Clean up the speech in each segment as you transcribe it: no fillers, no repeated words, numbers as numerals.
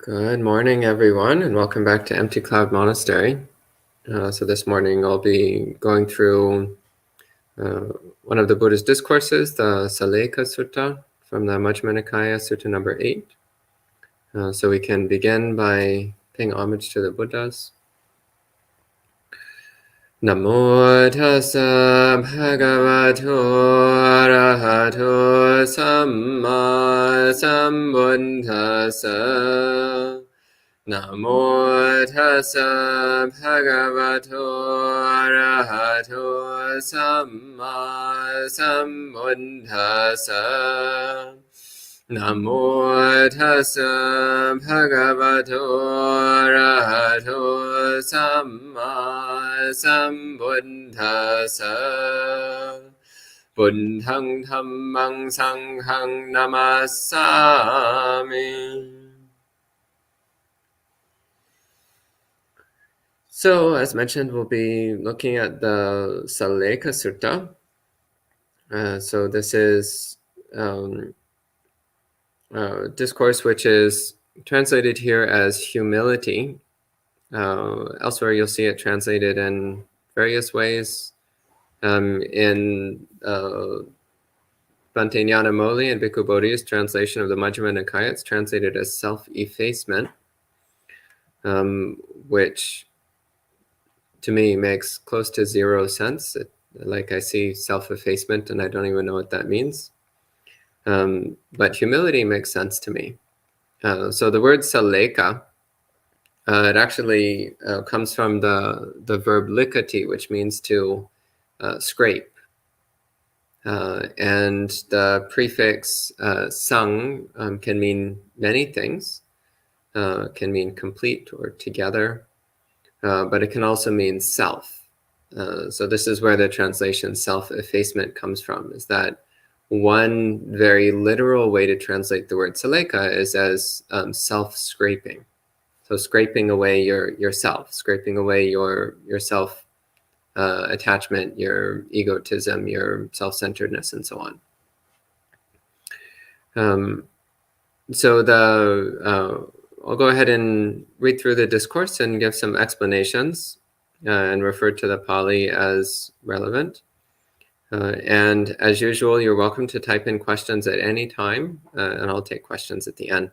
Good morning, everyone, and welcome back to Empty Cloud Monastery. So this morning I'll be going through one of the Buddha's discourses, the Sallekha Sutta from the Majjhima Nikaya, Sutta number 8. So we can begin by paying homage to the Buddhas. Namo tassa bhagavato arahato samma sambuddhassa. Namo tassa bhagavato arahato samma sambuddhassa. Namo tassa bhagavato arahato samma sambuddhassa. Buddhang dhammang sanghang namassami. So, as mentioned, we'll be looking at the Sallekha Sutta. So this is discourse which is translated here as humility. Elsewhere, you'll see it translated in various ways. In Bhante Nyanamoli and Bhikkhu Bodhi's translation of the Majjhima Nikaya, it's translated as self-effacement, which to me makes close to zero sense. Like I see self-effacement and I don't even know what that means. But humility makes sense to me. So the word Sallekha, it actually comes from the verb likati, which means to scrape. And the prefix sang can mean many things. Can mean complete or together, but it can also mean self. So this is where the translation self-effacement comes from, is that one very literal way to translate the word Sallekha is as self-scraping. So scraping away yourself, scraping away your self attachment, your egotism, your self-centeredness, and so on. So I'll go ahead and read through the discourse and give some explanations and refer to the Pali as relevant. And as usual, you're welcome to type in questions at any time, and I'll take questions at the end.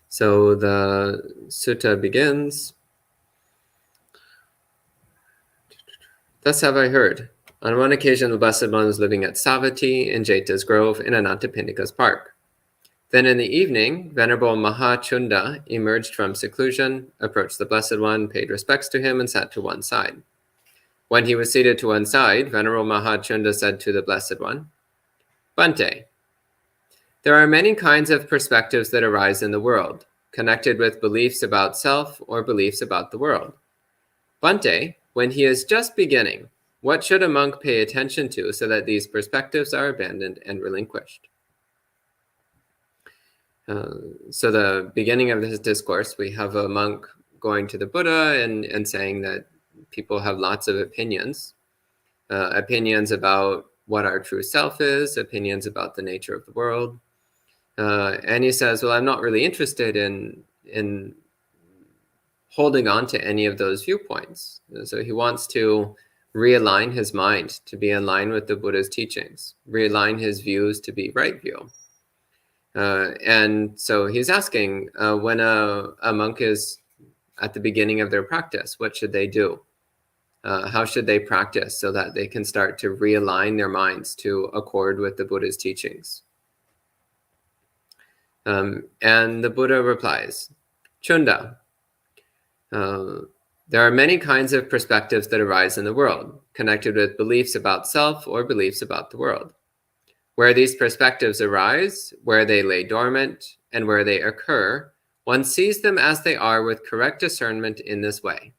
So the sutta begins. Thus have I heard. On one occasion, the Blessed One was living at Savatthi in Jeta's Grove in Anathapindika's park. Then in the evening, Venerable Mahachunda emerged from seclusion, approached the Blessed One, paid respects to him, and sat to one side. When he was seated to one side, Venerable Mahachunda said to the Blessed One, Bhante, there are many kinds of perspectives that arise in the world, connected with beliefs about self or beliefs about the world. Bhante, when he is just beginning, what should a monk pay attention to so that these perspectives are abandoned and relinquished? So the beginning of this discourse, we have a monk going to the Buddha and saying that people have lots of opinions, opinions about what our true self is, opinions about the nature of the world. And he says, well, I'm not really interested in holding on to any of those viewpoints. So he wants to realign his mind to be in line with the Buddha's teachings, realign his views to be right view. And so he's asking, when a monk is at the beginning of their practice, what should they do? How should they practice so that they can start to realign their minds to accord with the Buddha's teachings? And the Buddha replies, Chunda, there are many kinds of perspectives that arise in the world, connected with beliefs about self or beliefs about the world. Where these perspectives arise, where they lay dormant, and where they occur, one sees them as they are with correct discernment in this way.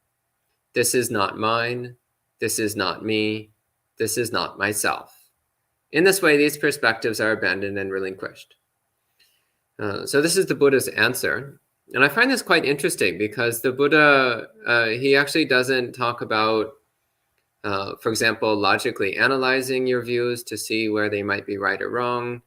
This is not mine, this is not me, this is not myself. In this way, these perspectives are abandoned and relinquished. So this is the Buddha's answer. And I find this quite interesting because the Buddha, he actually doesn't talk about, for example, logically analyzing your views to see where they might be right or wrong.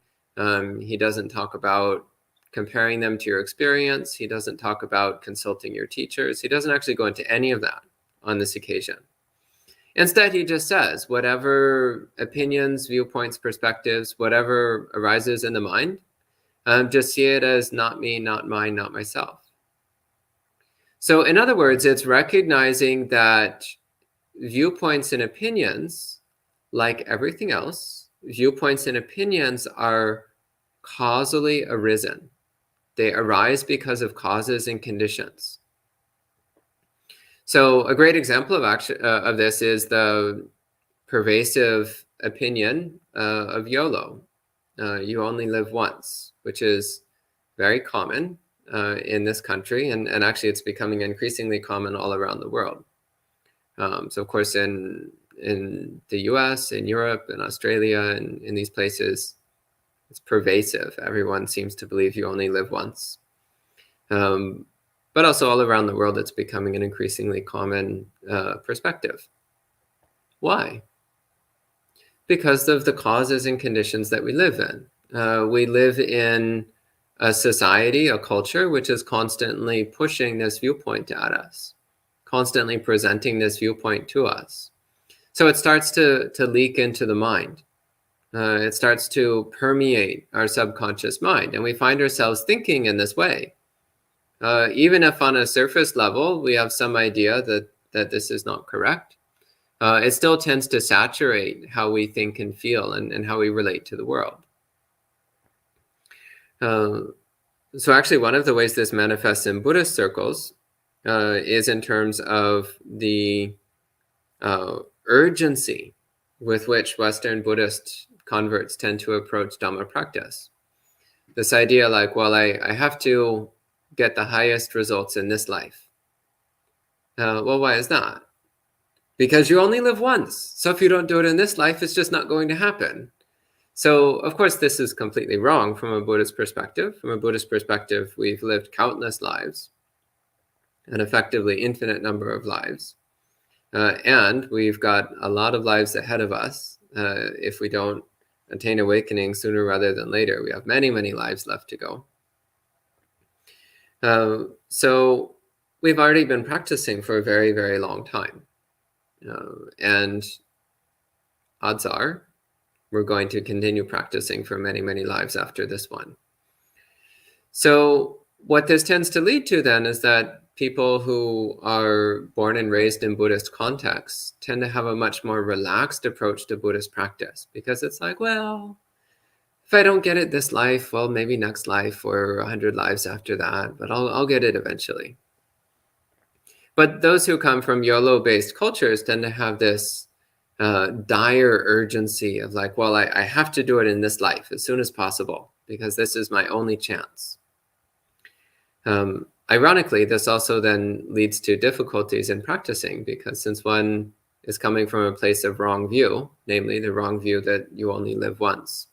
He doesn't talk about comparing them to your experience. He doesn't talk about consulting your teachers. He doesn't actually go into any of that on this occasion. Instead, he just says, whatever opinions, viewpoints, perspectives, whatever arises in the mind, just see it as not me, not mine, not myself. So in other words, it's recognizing that viewpoints and opinions, like everything else, viewpoints and opinions are causally arisen. They arise because of causes and conditions. So a great example of this is the pervasive opinion of YOLO. You only live once, which is very common in this country, and actually it's becoming increasingly common all around the world. So of course in the US, in Europe, in Australia, and in these places, it's pervasive. Everyone seems to believe you only live once. But also all around the world, it's becoming an increasingly common perspective. Why? Because of the causes and conditions that we live in. We live in a society, a culture, which is constantly pushing this viewpoint at us, constantly presenting this viewpoint to us. So it starts to leak into the mind. It starts to permeate our subconscious mind, and we find ourselves thinking in this way. Even if on a surface level, we have some idea that this is not correct, it still tends to saturate how we think and feel and how we relate to the world. So actually, one of the ways this manifests in Buddhist circles is in terms of the urgency with which Western Buddhist converts tend to approach Dhamma practice. This idea like, well, I have to get the highest results in this life. Well, why is that? Because you only live once. So if you don't do it in this life, it's just not going to happen. So of course, this is completely wrong from a Buddhist perspective. From a Buddhist perspective, we've lived countless lives, an effectively infinite number of lives. And we've got a lot of lives ahead of us. If we don't attain awakening sooner rather than later, we have many, many lives left to go. So we've already been practicing for a very, very long time. And odds are we're going to continue practicing for many, many lives after this one. So what this tends to lead to then is that people who are born and raised in Buddhist contexts tend to have a much more relaxed approach to Buddhist practice, because it's like, well, if I don't get it this life, well, maybe next life or 100 lives after that, but I'll get it eventually. But those who come from YOLO-based cultures tend to have this dire urgency of like, well, I have to do it in this life as soon as possible, because this is my only chance. Ironically, this also then leads to difficulties in practicing, because since one is coming from a place of wrong view, namely the wrong view that you only live once,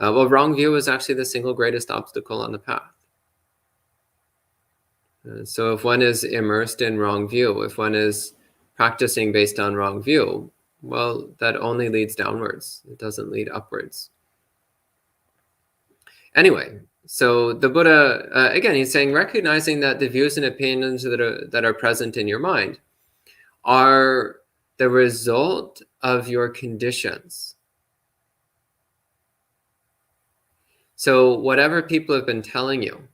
well, wrong view is actually the single greatest obstacle on the path. So if one is immersed in wrong view, if one is practicing based on wrong view, well, that only leads downwards. It doesn't lead upwards. Anyway, so the Buddha, again, he's saying, recognizing that the views and opinions that are present in your mind are the result of your conditions. So whatever people have been telling you,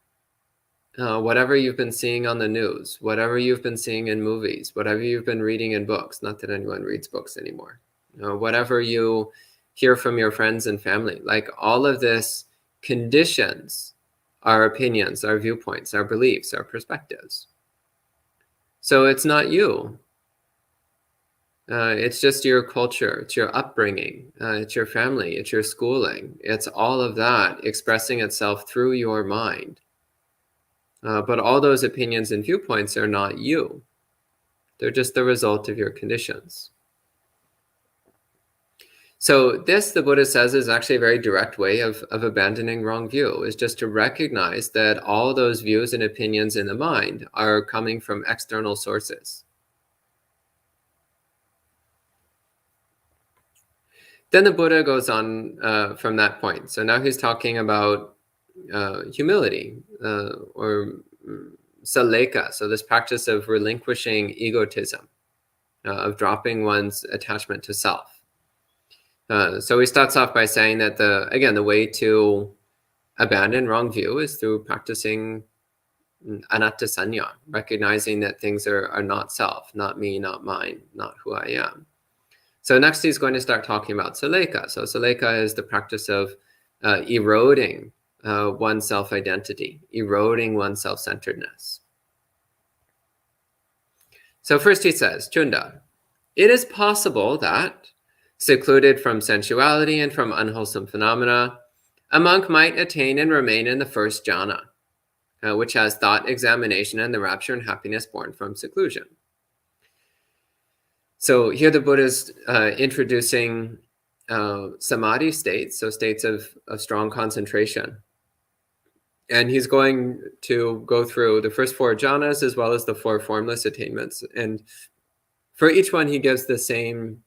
whatever you've been seeing on the news, whatever you've been seeing in movies, whatever you've been reading in books, not that anyone reads books anymore, whatever you hear from your friends and family, like all of this conditions our opinions, our viewpoints, our beliefs, our perspectives. So it's not you. It's just your culture, it's your upbringing, it's your family, it's your schooling. It's all of that expressing itself through your mind. But all those opinions and viewpoints are not you. They're just the result of your conditions. So this, the Buddha says, is actually a very direct way of abandoning wrong view, is just to recognize that all those views and opinions in the mind are coming from external sources. Then the Buddha goes on from that point. So now he's talking about humility, or Sallekha, so this practice of relinquishing egotism, of dropping one's attachment to self. So he starts off by saying that the way to abandon wrong view is through practicing anatta sanya, recognizing that things are not self, not me, not mine, not who I am. So next he's going to start talking about Sallekha. So Sallekha is the practice of eroding one's self-identity, eroding one's self-centeredness. So first he says, Chunda, it is possible that, secluded from sensuality and from unwholesome phenomena, a monk might attain and remain in the first jhana, which has thought, examination, and the rapture and happiness born from seclusion. So here the Buddha is introducing samadhi states, so states of strong concentration. And he's going to go through the first 4 jhanas as well as the 4 formless attainments. And for each one, he gives the same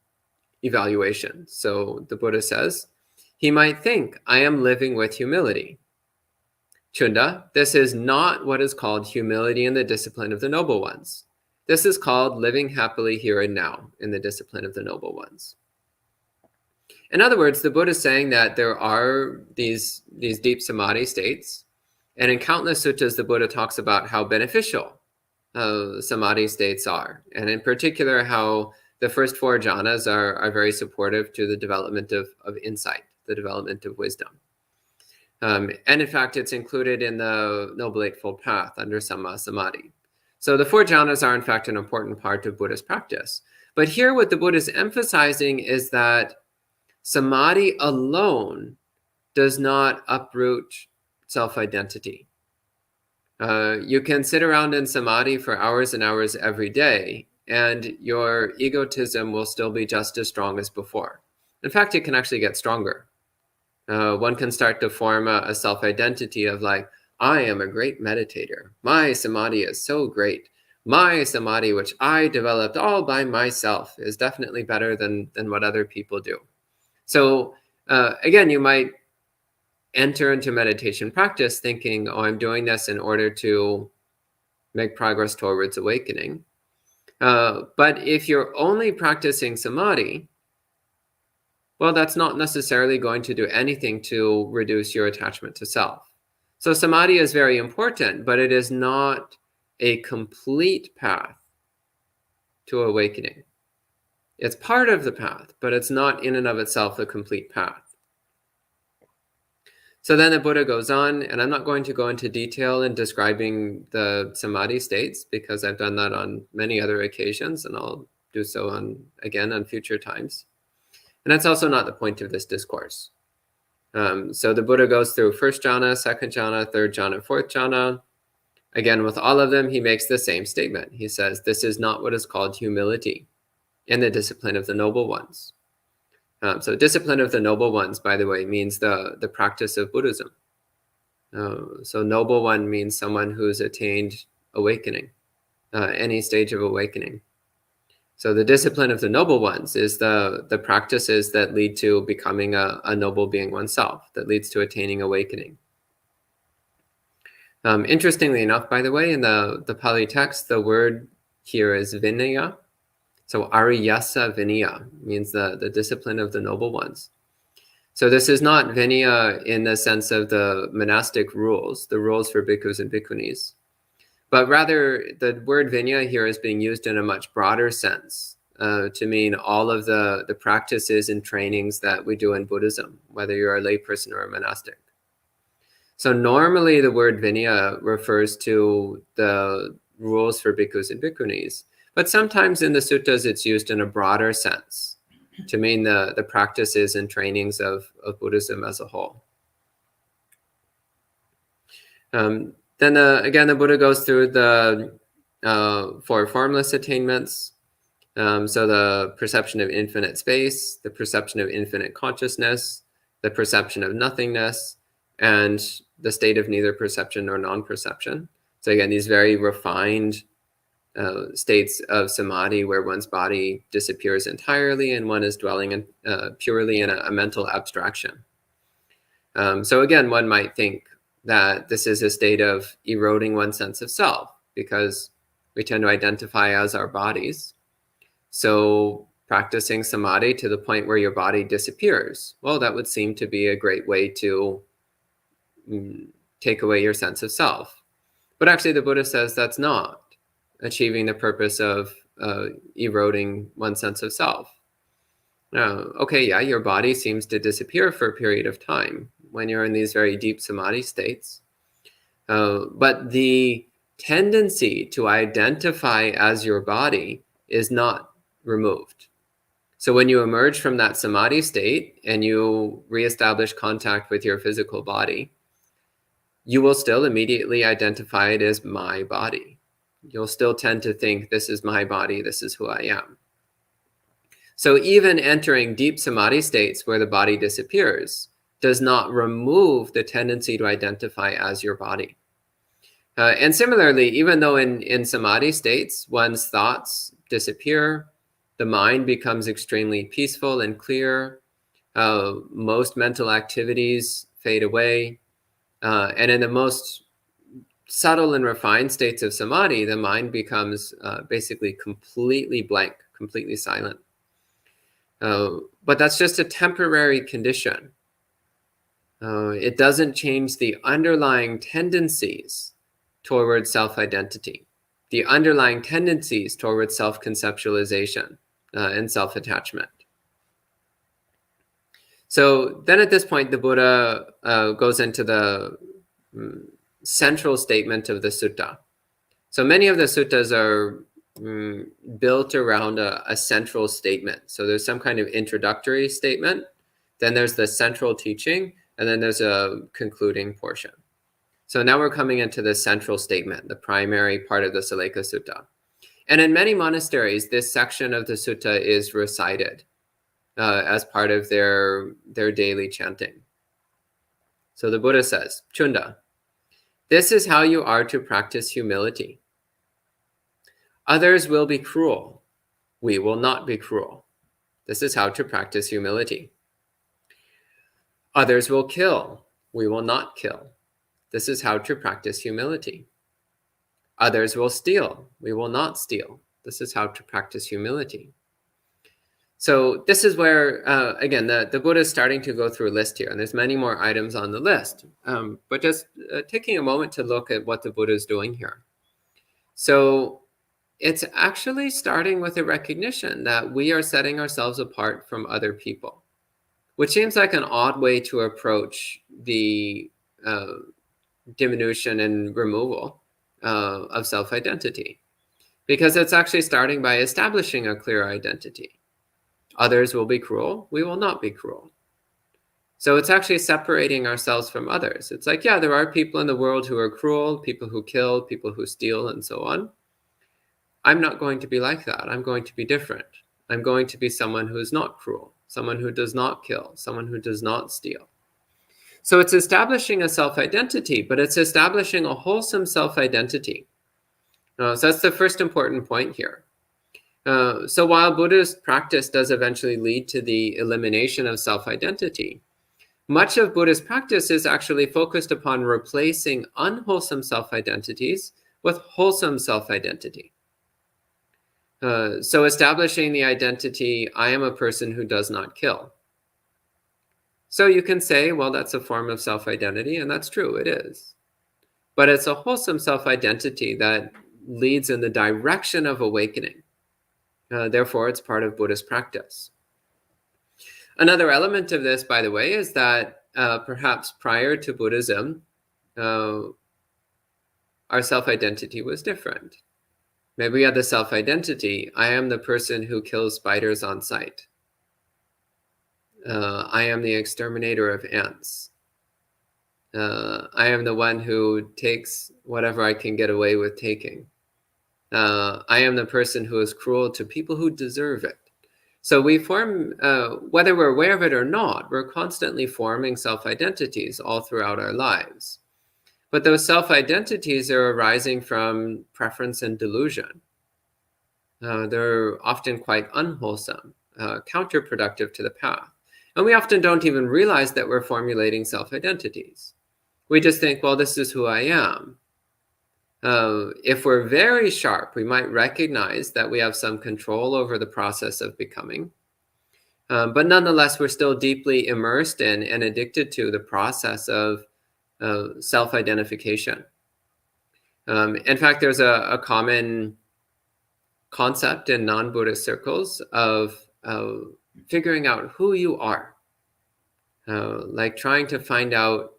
evaluation. So the Buddha says, he might think, I am living with humility. Chunda, this is not what is called humility in the discipline of the noble ones. This is called living happily here and now in the discipline of the noble ones. In other words, the Buddha is saying that there are these deep samadhi states, and in countless suttas, the Buddha talks about how beneficial samadhi states are, and in particular, how the first 4 jhanas are very supportive to the development of insight, the development of wisdom. And in fact, it's included in the Noble Eightfold Path under Samma Samadhi. So the 4 jhanas are in fact an important part of Buddhist practice. But here what the Buddha is emphasizing is that samadhi alone does not uproot self-identity. You can sit around in samadhi for hours and hours every day, and your egotism will still be just as strong as before. In fact, it can actually get stronger. One can start to form a self-identity of like, I am a great meditator. My samadhi is so great. My samadhi, which I developed all by myself, is definitely better than what other people do. So again, you might enter into meditation practice thinking, oh, I'm doing this in order to make progress towards awakening. But if you're only practicing samadhi, well, that's not necessarily going to do anything to reduce your attachment to self. So samadhi is very important, but it is not a complete path to awakening. It's part of the path, but it's not in and of itself a complete path. So then the Buddha goes on, and I'm not going to go into detail in describing the samadhi states because I've done that on many other occasions, and I'll do so again on future times. And that's also not the point of this discourse. So the Buddha goes through first jhana, second jhana, third jhana, fourth jhana. Again, with all of them, he makes the same statement. He says, this is not what is called humility in the discipline of the noble ones. So discipline of the noble ones, by the way, means the practice of Buddhism. So noble one means someone who's attained awakening, any stage of awakening. So the discipline of the noble ones is the practices that lead to becoming a noble being oneself, that leads to attaining awakening. Interestingly enough, by the way, in the Pali text, the word here is vinaya. So ariyasa vinaya means the discipline of the noble ones. So this is not vinaya in the sense of the monastic rules, the rules for bhikkhus and bhikkhunis, but rather the word vinaya here is being used in a much broader sense to mean all of the practices and trainings that we do in Buddhism, whether you're a layperson or a monastic. So normally the word vinaya refers to the rules for bhikkhus and bhikkhunis, but sometimes in the suttas it's used in a broader sense to mean the practices and trainings of Buddhism as a whole. Then again, the Buddha goes through the 4 formless attainments. So the perception of infinite space, the perception of infinite consciousness, the perception of nothingness, and the state of neither perception nor non-perception. So again, these very refined states of samadhi where one's body disappears entirely and one is dwelling purely in a mental abstraction. So again, one might think, that this is a state of eroding one's sense of self, because we tend to identify as our bodies. So practicing samadhi to the point where your body disappears, well, that would seem to be a great way to take away your sense of self. But actually, the Buddha says that's not achieving the purpose of eroding one's sense of self. Okay, yeah, your body seems to disappear for a period of time when you're in these very deep samadhi states. But the tendency to identify as your body is not removed. So when you emerge from that samadhi state and you reestablish contact with your physical body, you will still immediately identify it as my body. You'll still tend to think, this is my body, this is who I am. So even entering deep samadhi states where the body disappears does not remove the tendency to identify as your body. And similarly, even though in samadhi states, one's thoughts disappear, the mind becomes extremely peaceful and clear, most mental activities fade away, and in the most subtle and refined states of samadhi, the mind becomes basically completely blank, completely silent. But that's just a temporary condition. It doesn't change the underlying tendencies towards self-identity, the underlying tendencies towards self-conceptualization and self-attachment. So then at this point, the Buddha goes into the central statement of the sutta. So many of the suttas are built around a central statement. So there's some kind of introductory statement, then there's the central teaching, and then there's a concluding portion. So now we're coming into the central statement, the primary part of the Sallekha Sutta. And in many monasteries, this section of the sutta is recited as part of their daily chanting. So the Buddha says, Chunda, this is how you are to practice humility. Others will be cruel. We will not be cruel. This is how to practice humility. Others will kill. We will not kill. This is how to practice humility. Others will steal. We will not steal. This is how to practice humility. So this is where, again, the Buddha is starting to go through a list here, and there's many more items on the list. But just taking a moment to look at what the Buddha is doing here. So it's actually starting with a recognition that we are setting ourselves apart from other people, which seems like an odd way to approach the diminution and removal of self-identity, because it's actually starting by establishing a clear identity. Others will be cruel. We will not be cruel. So it's actually separating ourselves from others. It's like, yeah, there are people in the world who are cruel, people who kill, people who steal, and so on. I'm not going to be like that. I'm going to be different. I'm going to be someone who is not cruel, someone who does not kill, someone who does not steal. So it's establishing a self-identity, but it's establishing a wholesome self-identity. So that's the first important point here. So while Buddhist practice does eventually lead to the elimination of self-identity, much of Buddhist practice is actually focused upon replacing unwholesome self-identities with wholesome self-identity. So establishing the identity, I am a person who does not kill. So you can say, well, that's a form of self-identity, and that's true, it is. But it's a wholesome self-identity that leads in the direction of awakening. Therefore, it's part of Buddhist practice. Another element of this, by the way, is that perhaps prior to Buddhism, our self-identity was different. Maybe we had the self-identity, I am the person who kills spiders on sight. I am the exterminator of ants. I am the one who takes whatever I can get away with taking. I am the person who is cruel to people who deserve it. So we form, whether we're aware of it or not, we're constantly forming self-identities all throughout our lives. But those self-identities are arising from preference and delusion. They're often quite unwholesome, counterproductive to the path. And we often don't even realize that we're formulating self-identities. we just think, well, this is who I am. If we're very sharp, we might recognize that we have some control over the process of becoming. But nonetheless, we're still deeply immersed in and addicted to the process of self-identification. In fact, there's a common concept in non-Buddhist circles of figuring out who you are, like trying to find out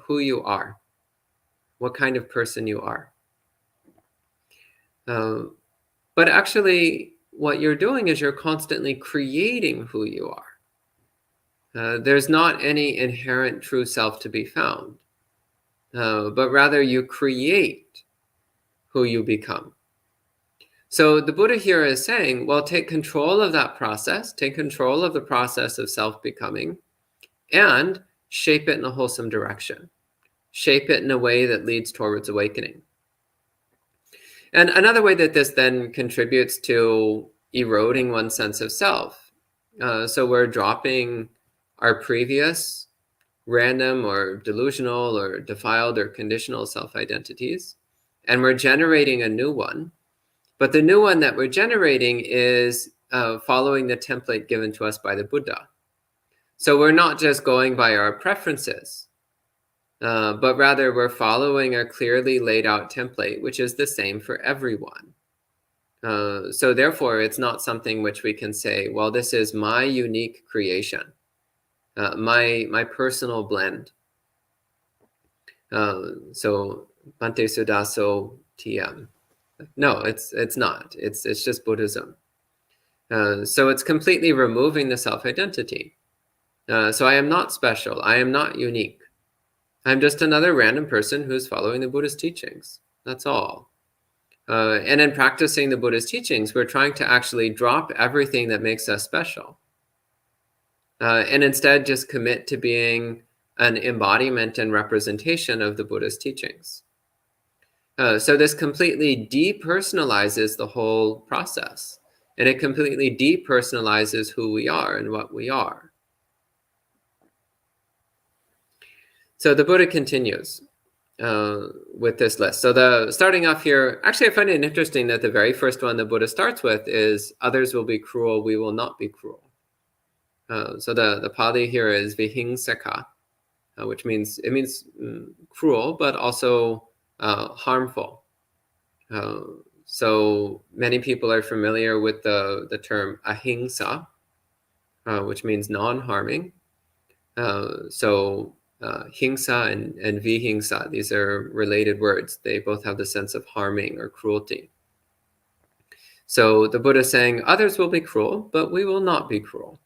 who you are, what kind of person you are. But actually, what you're doing is you're constantly creating who you are. There's not any inherent true self to be found, but rather you create who you become. So the Buddha here is saying, well, take control of that process, take control of the process of self-becoming, and shape it in a wholesome direction. Shape it in a way that leads towards awakening. And another way that this then contributes to eroding one's sense of self. So we're dropping our previous random or delusional or defiled or conditional self-identities, and we're generating a new one. But the new one that we're generating is following the template given to us by the Buddha. So we're not just going by our preferences, but rather we're following a clearly laid out template, which is the same for everyone. So therefore, it's not something which we can say, well, this is my unique creation, my personal blend. So Bhante Suddhaso TM. No, it's not. It's just Buddhism. So it's completely removing the self-identity. So I am not special. I am not unique. I'm just another random person who's following the Buddhist teachings. That's all. And in practicing the Buddhist teachings, we're trying to actually drop everything that makes us special. And instead just commit to being an embodiment and representation of the Buddhist teachings. So this completely depersonalizes the whole process, and it completely depersonalizes who we are and what we are. So the Buddha continues with this list. So starting off here, actually I find it interesting that the very first one the Buddha starts with is, others will be cruel, we will not be cruel. So the Pali here is vihingsaka, which means cruel, but also harmful. So many people are familiar with the term ahimsa, which means non-harming. So hingsa and vihingsa, these are related words. They both have the sense of harming or cruelty. So the Buddha is saying, others will be cruel, but we will not be cruel.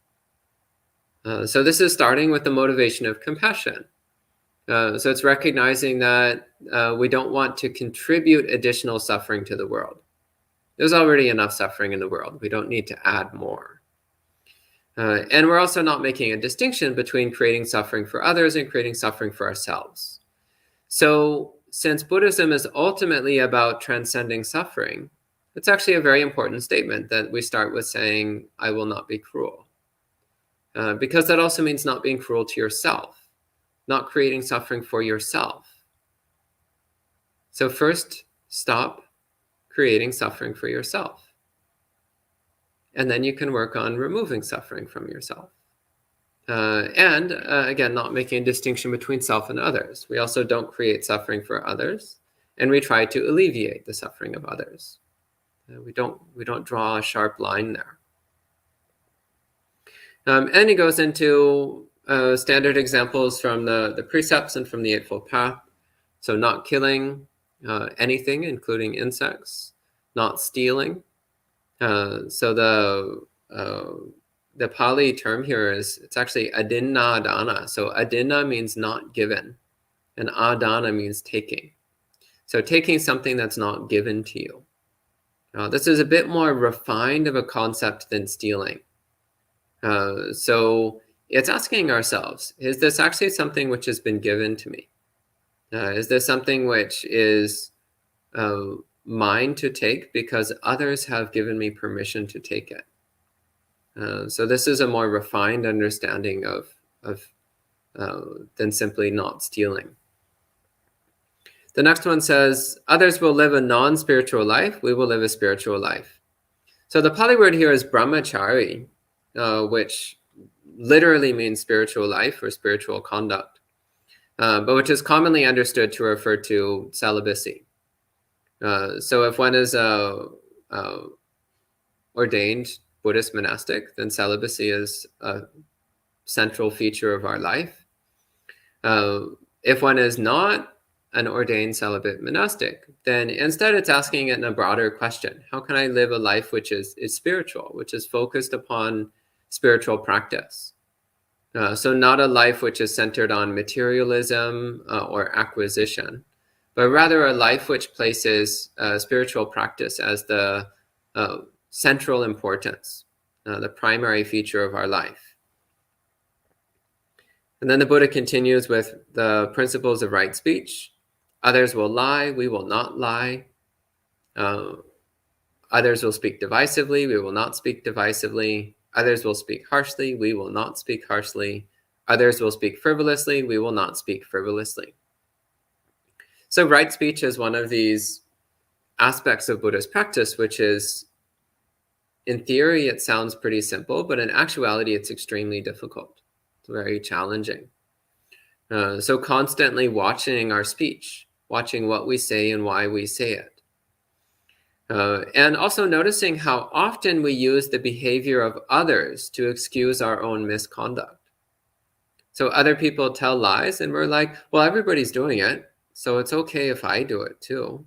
So this is starting with the motivation of compassion. So it's recognizing that we don't want to contribute additional suffering to the world. There's already enough suffering in the world. We don't need to add more. And we're also not making a distinction between creating suffering for others and creating suffering for ourselves. So since Buddhism is ultimately about transcending suffering, it's actually a very important statement that we start with saying, I will not be cruel. Because that also means not being cruel to yourself. Not creating suffering for yourself. So first, stop creating suffering for yourself. And then you can work on removing suffering from yourself. And again, not making a distinction between self and others. We also don't create suffering for others, and we try to alleviate the suffering of others. We don't draw a sharp line there. And he goes into standard examples from the precepts and from the Eightfold Path. So not killing anything, including insects, not stealing. So the Pali term here it's actually adinna adana. So adinna means not given, and adana means taking. So taking something that's not given to you. This is a bit more refined of a concept than stealing. So it's asking ourselves, is this actually something which has been given to me? Is this something which is mine to take because others have given me permission to take it? So this is a more refined understanding of than simply not stealing. The next one says, others will live a non-spiritual life, we will live a spiritual life. So the Pali word here is brahmachari, which literally means spiritual life or spiritual conduct, but which is commonly understood to refer to celibacy. So if one is ordained Buddhist monastic, then celibacy is a central feature of our life. If one is not an ordained celibate monastic, then instead it's asking it in a broader question. How can I live a life which is spiritual, which is focused upon spiritual practice? So not a life which is centered on materialism or acquisition, but rather a life which places spiritual practice as the central importance, the primary feature of our life. And then the Buddha continues with the principles of right speech. Others will lie, we will not lie. Others will speak divisively, we will not speak divisively. Others will speak harshly, we will not speak harshly. Others will speak frivolously, we will not speak frivolously. So right speech is one of these aspects of Buddhist practice, which is, in theory, it sounds pretty simple, but in actuality, it's extremely difficult. It's very challenging. So constantly watching our speech, watching what we say and why we say it. And also noticing how often we use the behavior of others to excuse our own misconduct. So other people tell lies and we're like, well, everybody's doing it, so it's okay if I do it too.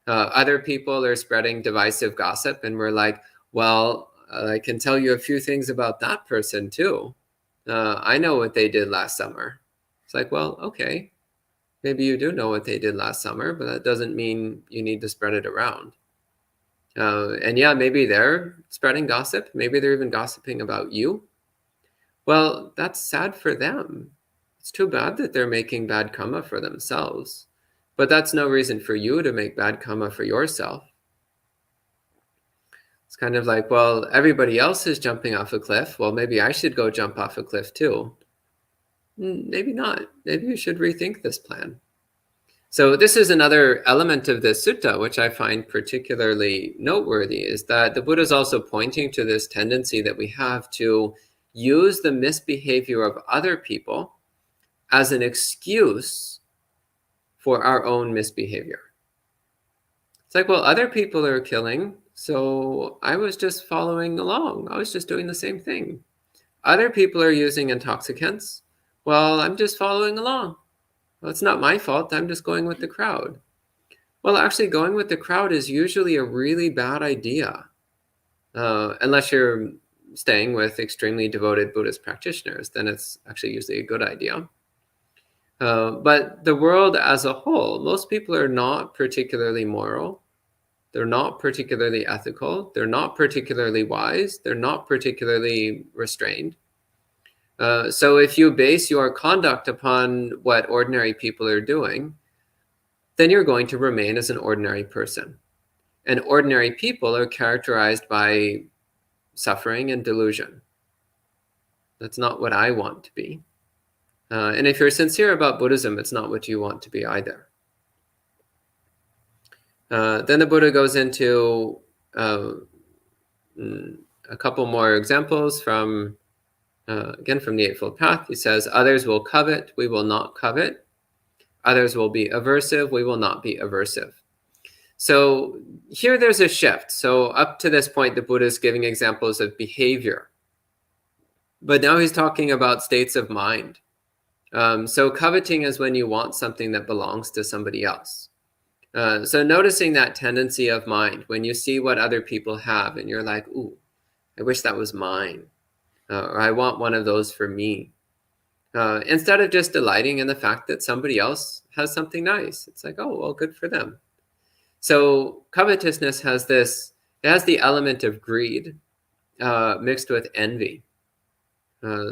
Other people are spreading divisive gossip and we're like, well, I can tell you a few things about that person too. I know what they did last summer. It's like, well, okay, maybe you do know what they did last summer, but that doesn't mean you need to spread it around. And yeah, maybe they're spreading gossip. Maybe they're even gossiping about you. Well, that's sad for them. It's too bad that they're making bad karma for themselves. But that's no reason for you to make bad karma for yourself. It's kind of like, well, everybody else is jumping off a cliff. Well, maybe I should go jump off a cliff too. Maybe not. Maybe you should rethink this plan. So this is another element of this sutta, which I find particularly noteworthy, is that the Buddha is also pointing to this tendency that we have to use the misbehavior of other people as an excuse for our own misbehavior. It's like, well, other people are killing, so I was just following along. I was just doing the same thing. Other people are using intoxicants. Well, I'm just following along. Well, it's not my fault. I'm just going with the crowd. Well, actually, going with the crowd is usually a really bad idea, unless you're staying with extremely devoted Buddhist practitioners. Then it's actually usually a good idea. But the world as a whole, most people are not particularly moral. They're not particularly ethical. They're not particularly wise. They're not particularly restrained. So if you base your conduct upon what ordinary people are doing, then you're going to remain as an ordinary person. And ordinary people are characterized by suffering and delusion. That's not what I want to be. And if you're sincere about Buddhism, it's not what you want to be either. Then the Buddha goes into a couple more examples from again, from the Eightfold Path. He says, others will covet, we will not covet. Others will be aversive, we will not be aversive. So here there's a shift. So up to this point, the Buddha is giving examples of behavior. But now he's talking about states of mind. So coveting is when you want something that belongs to somebody else. So noticing that tendency of mind, when you see what other people have and you're like, ooh, I wish that was mine. Or I want one of those for me. Instead of just delighting in the fact that somebody else has something nice. It's like, oh, well, good for them. So covetousness has this, it has the element of greed mixed with envy.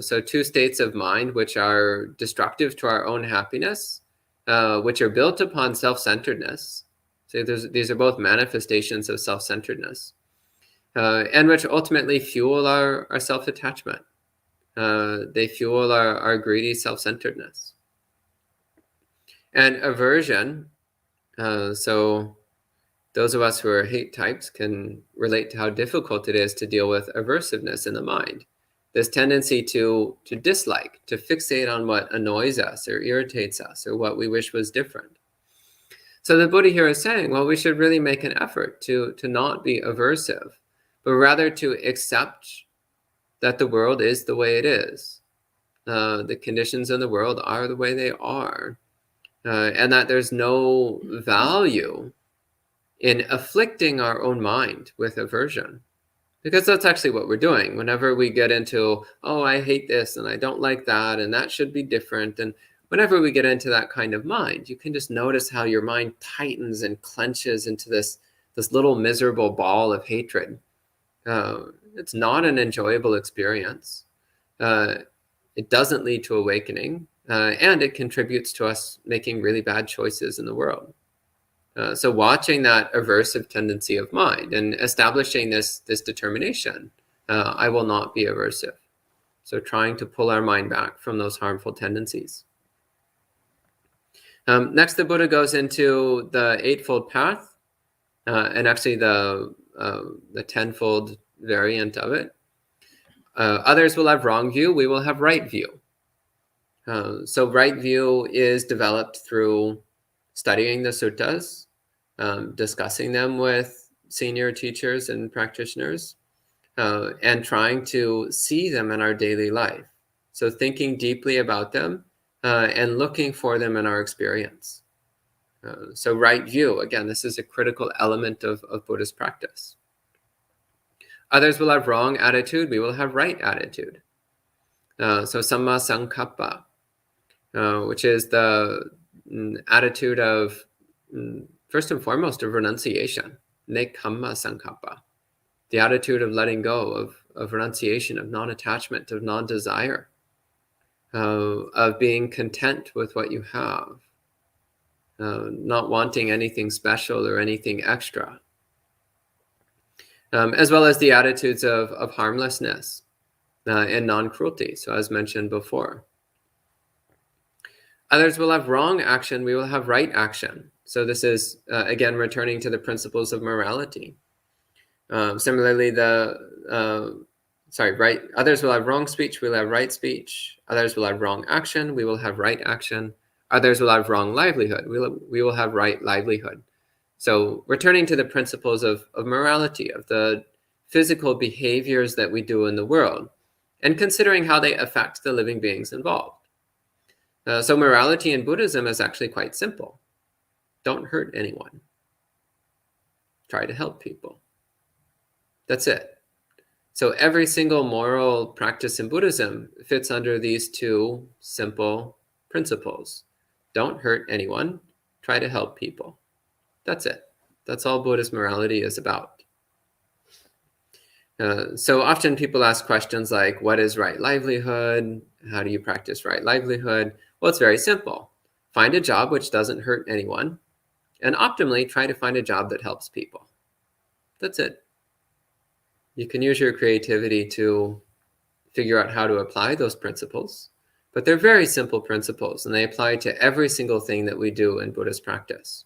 So two states of mind which are destructive to our own happiness, which are built upon self-centeredness. So these are both manifestations of self-centeredness. And which ultimately fuel our self-attachment. They fuel our greedy self-centeredness. And aversion So those of us who are hate types can relate to how difficult it is to deal with aversiveness in the mind. This tendency to dislike, to fixate on what annoys us or irritates us or what we wish was different. So the Buddha here is saying, well, we should really make an effort to not be aversive, but rather to accept that the world is the way it is. The conditions in the world are the way they are. And that there's no value in afflicting our own mind with aversion. Because that's actually what we're doing. Whenever we get into, oh, I hate this and I don't like that and that should be different. And whenever we get into that kind of mind, you can just notice how your mind tightens and clenches into this little miserable ball of hatred. It's not an enjoyable experience. It doesn't lead to awakening, and it contributes to us making really bad choices in the world. So watching that aversive tendency of mind and establishing this determination, I will not be aversive. So trying to pull our mind back from those harmful tendencies. Next, the Buddha goes into the Eightfold Path, and actually the tenfold variant of it. Others will have wrong view, we will have right view. So right view is developed through studying the suttas, discussing them with senior teachers and practitioners, and trying to see them in our daily life. So thinking deeply about them and looking for them in our experience. So right view, again, this is a critical element of Buddhist practice. Others will have wrong attitude, we will have right attitude. So samma sankappa, which is the attitude of, first and foremost, of renunciation, nekkhamma sankappa, the attitude of letting go, of renunciation, of non-attachment, of non-desire, of being content with what you have, not wanting anything special or anything extra, as well as the attitudes of harmlessness and non-cruelty, so as mentioned before. Others will have wrong action, we will have right action. So this is, again, returning to the principles of morality. Similarly, others will have wrong speech, we will have right speech. Others will have wrong action, we will have right action. Others will have wrong livelihood, we will have right livelihood. So returning to the principles of morality, of the physical behaviors that we do in the world, and considering how they affect the living beings involved. So morality in Buddhism is actually quite simple. Don't hurt anyone. Try to help people. That's it. So every single moral practice in Buddhism fits under these two simple principles. Don't hurt anyone. Try to help people. That's it. That's all Buddhist morality is about. So often people ask questions like, what is right livelihood? How do you practice right livelihood? Well, it's very simple. Find a job which doesn't hurt anyone, and optimally try to find a job that helps people. That's it. You can use your creativity to figure out how to apply those principles, but they're very simple principles, and they apply to every single thing that we do in Buddhist practice,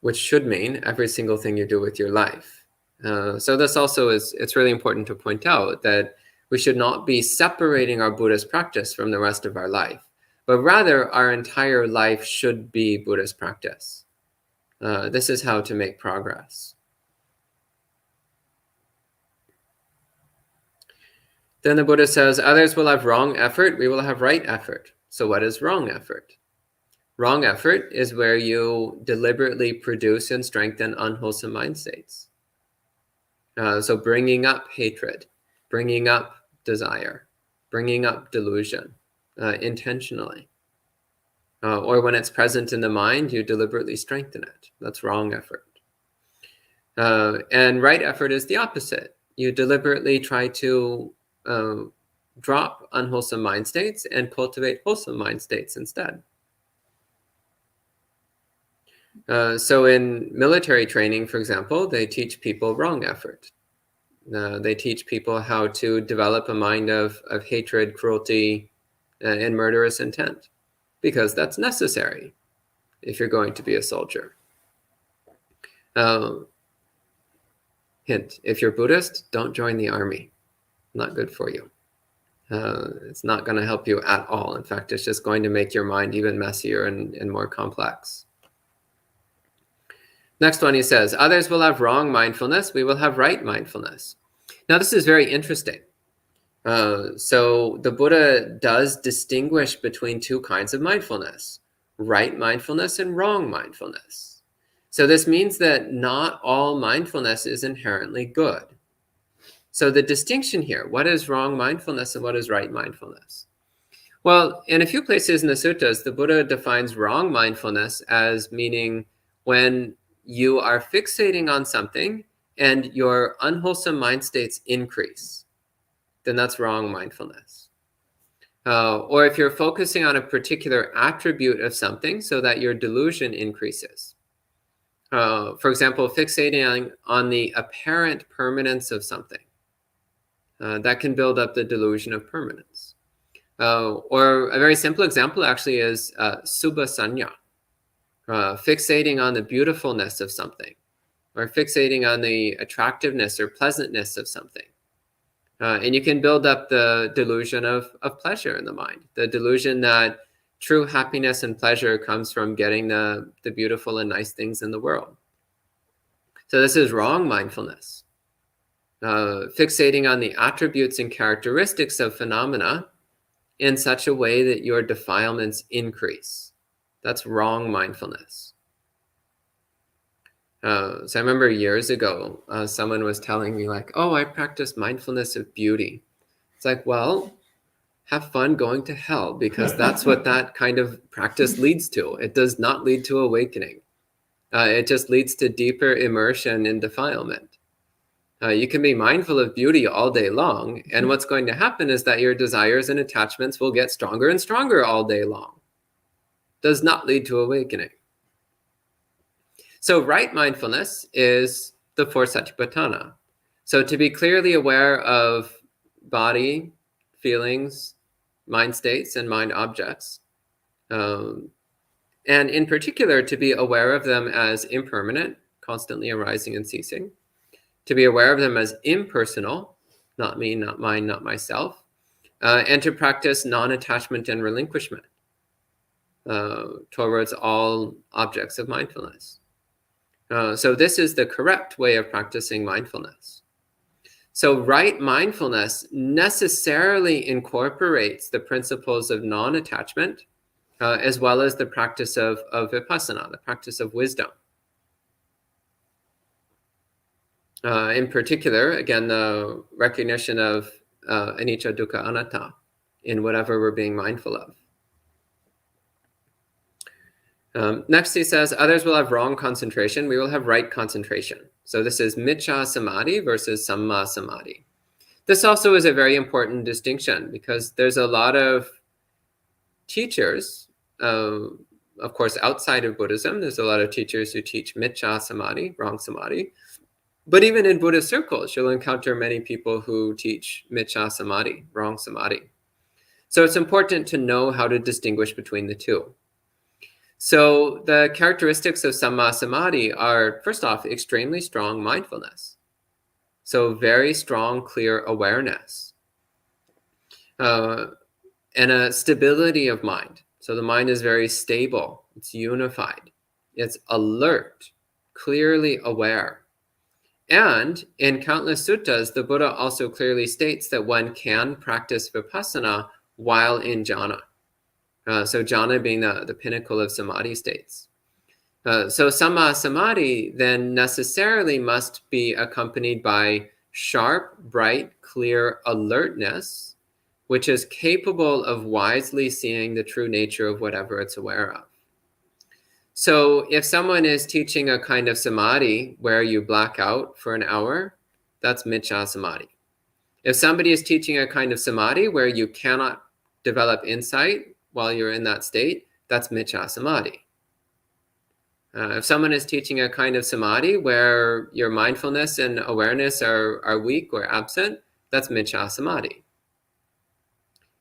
which should mean every single thing you do with your life. So this also it's really important to point out that we should not be separating our Buddhist practice from the rest of our life, but rather our entire life should be Buddhist practice. This is how to make progress. Then the Buddha says, others will have wrong effort, we will have right effort. So what is wrong effort? Wrong effort is where you deliberately produce and strengthen unwholesome mind states. So bringing up hatred, bringing up desire, bringing up delusion intentionally. Or when it's present in the mind, you deliberately strengthen it. That's wrong effort. And right effort is the opposite. You deliberately try to drop unwholesome mind states and cultivate wholesome mind states instead. So in military training, for example, they teach people wrong effort. They teach people how to develop a mind of hatred, cruelty, and murderous intent, because that's necessary. if you're going to be a soldier. Hint, if you're Buddhist, don't join the army. Not good for you. It's not going to help you at all. In fact, it's just going to make your mind even messier and more complex. Next one, he says, others will have wrong mindfulness. We will have right mindfulness. Now, this is very interesting. So the Buddha does distinguish between two kinds of mindfulness, right mindfulness and wrong mindfulness. So this means that not all mindfulness is inherently good. So the distinction here, what is wrong mindfulness and what is right mindfulness? Well, in a few places in the suttas, the Buddha defines wrong mindfulness as meaning when you are fixating on something and your unwholesome mind states increase, then that's wrong mindfulness. Or if you're focusing on a particular attribute of something so that your delusion increases. For example, fixating on the apparent permanence of something. That can build up the delusion of permanence. Or a very simple example actually is subha sanya, fixating on the beautifulness of something, or fixating on the attractiveness or pleasantness of something. And you can build up the delusion of pleasure in the mind, the delusion that true happiness and pleasure comes from getting the beautiful and nice things in the world. So this is wrong mindfulness. Fixating on the attributes and characteristics of phenomena in such a way that your defilements increase. That's wrong mindfulness. So I remember years ago, someone was telling me like, oh, I practice mindfulness of beauty. It's like, well, have fun going to hell, because that's what that kind of practice leads to. It does not lead to awakening. It just leads to deeper immersion in defilement. You can be mindful of beauty all day long, and what's going to happen is that your desires and attachments will get stronger and stronger all day long. Does not lead to awakening. So right mindfulness is the four satipatthana. So to be clearly aware of body, feelings, mind states, and mind objects, and in particular to be aware of them as impermanent, constantly arising and ceasing, to be aware of them as impersonal, not me, not mine, not myself, and to practice non-attachment and relinquishment towards all objects of mindfulness. So this is the correct way of practicing mindfulness. So right mindfulness necessarily incorporates the principles of non-attachment, as well as the practice of vipassana, the practice of wisdom. In particular, again, the recognition of anicca, dukkha, anatta in whatever we're being mindful of. Next, he says, others will have wrong concentration. We will have right concentration. So this is miccha samadhi versus samma samadhi. This also is a very important distinction because there's a lot of teachers, of course, outside of Buddhism, there's a lot of teachers who teach miccha samadhi, wrong samadhi. But even in Buddhist circles, you'll encounter many people who teach miccha samadhi, wrong samadhi. So it's important to know how to distinguish between the two. So the characteristics of samma samadhi are, first off, extremely strong mindfulness. So very strong, clear awareness. And a stability of mind. So the mind is very stable. It's unified. It's alert, clearly aware. And in countless suttas, the Buddha also clearly states that one can practice vipassana while in jhana. So jhana being the pinnacle of samadhi states. So samma samadhi then necessarily must be accompanied by sharp, bright, clear alertness, which is capable of wisely seeing the true nature of whatever it's aware of. So if someone is teaching a kind of samadhi where you black out for an hour, that's miccha samadhi. If somebody is teaching a kind of samadhi where you cannot develop insight while you're in that state, that's miccha samadhi. If someone is teaching a kind of samadhi where your mindfulness and awareness are weak or absent, that's miccha samadhi.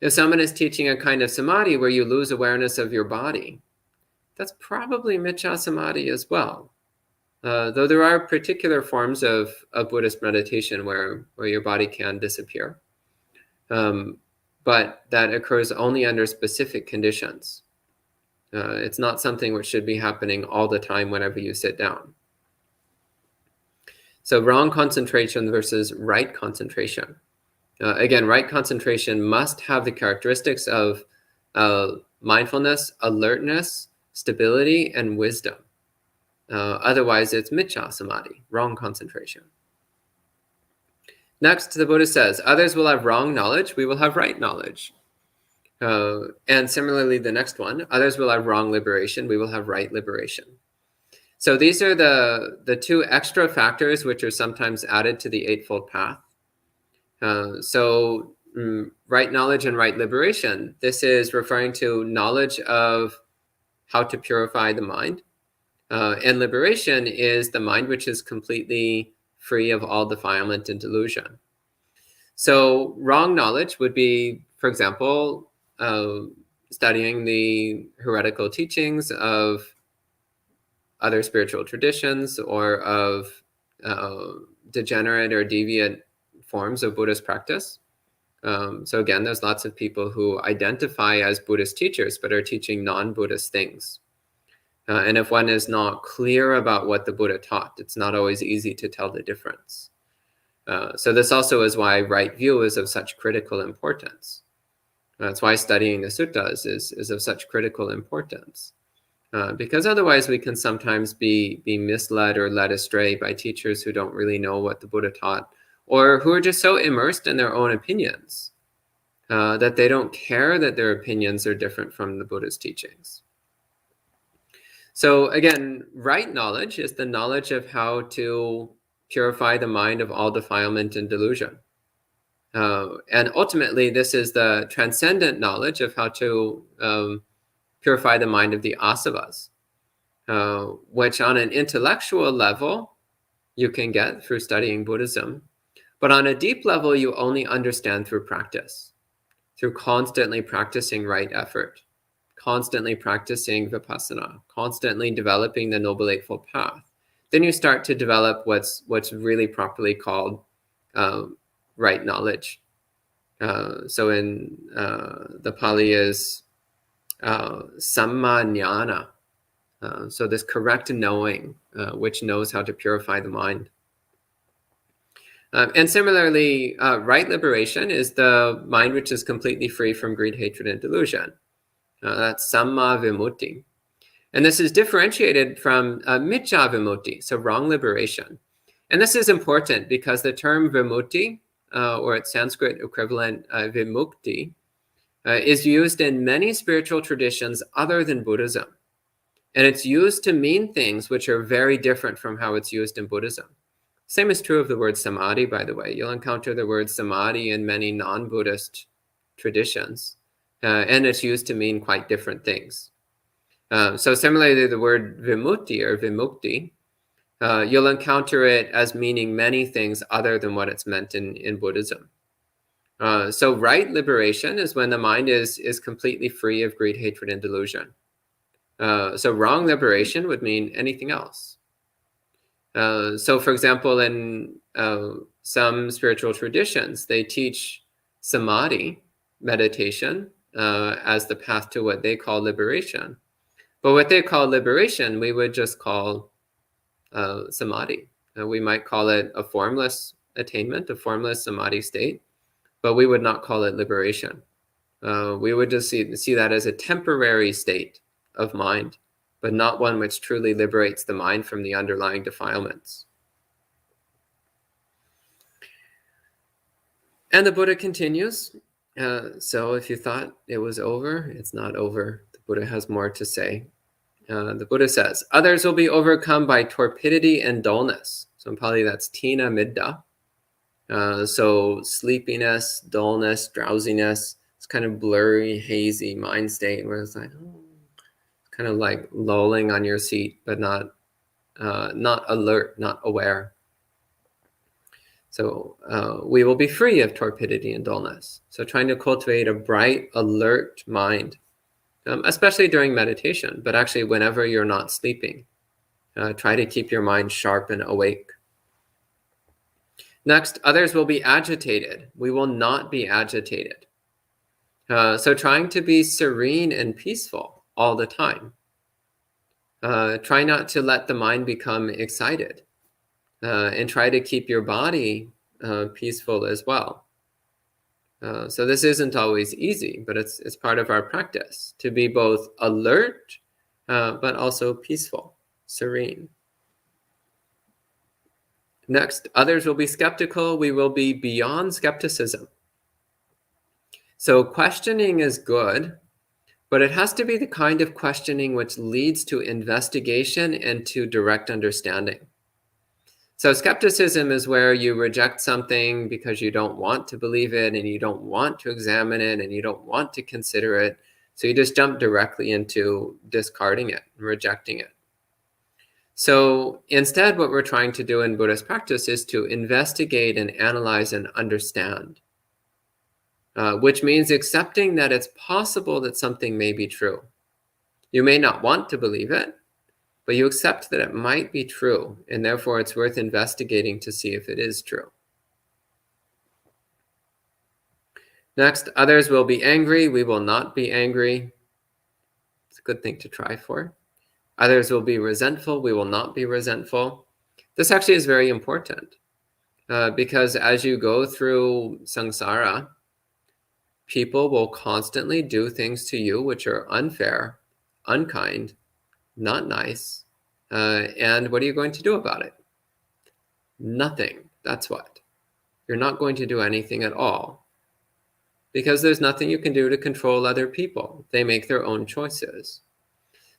If someone is teaching a kind of samadhi where you lose awareness of your body, that's probably miccha samadhi as well. Though there are particular forms of Buddhist meditation where your body can disappear. But that occurs only under specific conditions. It's not something which should be happening all the time whenever you sit down. So wrong concentration versus right concentration. Again, right concentration must have the characteristics of mindfulness, alertness, stability, and wisdom. Otherwise, it's miccha samadhi, wrong concentration. Next, the Buddha says, others will have wrong knowledge, we will have right knowledge. And similarly, the next one, others will have wrong liberation, we will have right liberation. So these are the two extra factors which are sometimes added to the Eightfold Path. Right knowledge and right liberation, this is referring to knowledge of how to purify the mind. And liberation is the mind which is completely free of all defilement and delusion. So wrong knowledge would be, for example, studying the heretical teachings of other spiritual traditions or of degenerate or deviant forms of Buddhist practice. So again, there's lots of people who identify as Buddhist teachers but are teaching non-Buddhist things. And if one is not clear about what the Buddha taught, it's not always easy to tell the difference. So this also is why right view is of such critical importance. That's why studying the suttas is of such critical importance. Because otherwise we can sometimes be misled or led astray by teachers who don't really know what the Buddha taught, or who are just so immersed in their own opinions that they don't care that their opinions are different from the Buddha's teachings. So again, right knowledge is the knowledge of how to purify the mind of all defilement and delusion. And ultimately, this is the transcendent knowledge of how to purify the mind of the asavas, which on an intellectual level, you can get through studying Buddhism. But on a deep level, you only understand through practice, through constantly practicing right effort, constantly practicing vipassana, constantly developing the Noble Eightfold Path. Then you start to develop what's really properly called right knowledge. So in the Pali is samma jnana. So this correct knowing, which knows how to purify the mind. And similarly, right liberation is the mind which is completely free from greed, hatred, and delusion. That's samma vimutti. And this is differentiated from miccha vimutti, so wrong liberation. And this is important because the term vimutti, or its Sanskrit equivalent vimukti, is used in many spiritual traditions other than Buddhism. And it's used to mean things which are very different from how it's used in Buddhism. Same is true of the word samadhi, by the way. You'll encounter the word samadhi in many non-Buddhist traditions. And it's used to mean quite different things. So similarly, the word vimutti or vimukti, you'll encounter it as meaning many things other than what it's meant in Buddhism. So right liberation is when the mind is completely free of greed, hatred, and delusion. So wrong liberation would mean anything else. So for example, in some spiritual traditions, they teach samadhi meditation as the path to what they call liberation. But what they call liberation, we would just call samadhi. We might call it a formless attainment, a formless samadhi state, but we would not call it liberation. We would just see that as a temporary state of mind, but not one which truly liberates the mind from the underlying defilements. And the Buddha continues. So if you thought it was over, it's not over. The Buddha has more to say. The Buddha says, others will be overcome by torpidity and dullness. So in Pali, that's tina midda. So sleepiness, dullness, drowsiness. It's kind of blurry, hazy mind state where it's like, kind of like lolling on your seat, but not alert, not aware. So we will be free of torpidity and dullness. So trying to cultivate a bright, alert mind. especially during meditation, but actually whenever you're not sleeping. Try to keep your mind sharp and awake. Next, others will be agitated. We will not be agitated. So trying to be serene and peaceful all the time. Try not to let the mind become excited. And try to keep your body peaceful as well. So this isn't always easy, but it's part of our practice to be both alert, but also peaceful, serene. Next, others will be skeptical. We will be beyond skepticism. So questioning is good, but it has to be the kind of questioning which leads to investigation and to direct understanding. So skepticism is where you reject something because you don't want to believe it and you don't want to examine it and you don't want to consider it. So you just jump directly into discarding it, rejecting it. So instead, what we're trying to do in Buddhist practice is to investigate and analyze and understand, which means accepting that it's possible that something may be true. You may not want to believe it, but you accept that it might be true, and therefore it's worth investigating to see if it is true. Next, others will be angry. We will not be angry. It's a good thing to try for. Others will be resentful. We will not be resentful. This actually is very important because as you go through samsara, people will constantly do things to you which are unfair, unkind, not nice. And what are you going to do about it? Nothing. That's what. You're not going to do anything at all because there's nothing you can do to control other people. They make their own choices.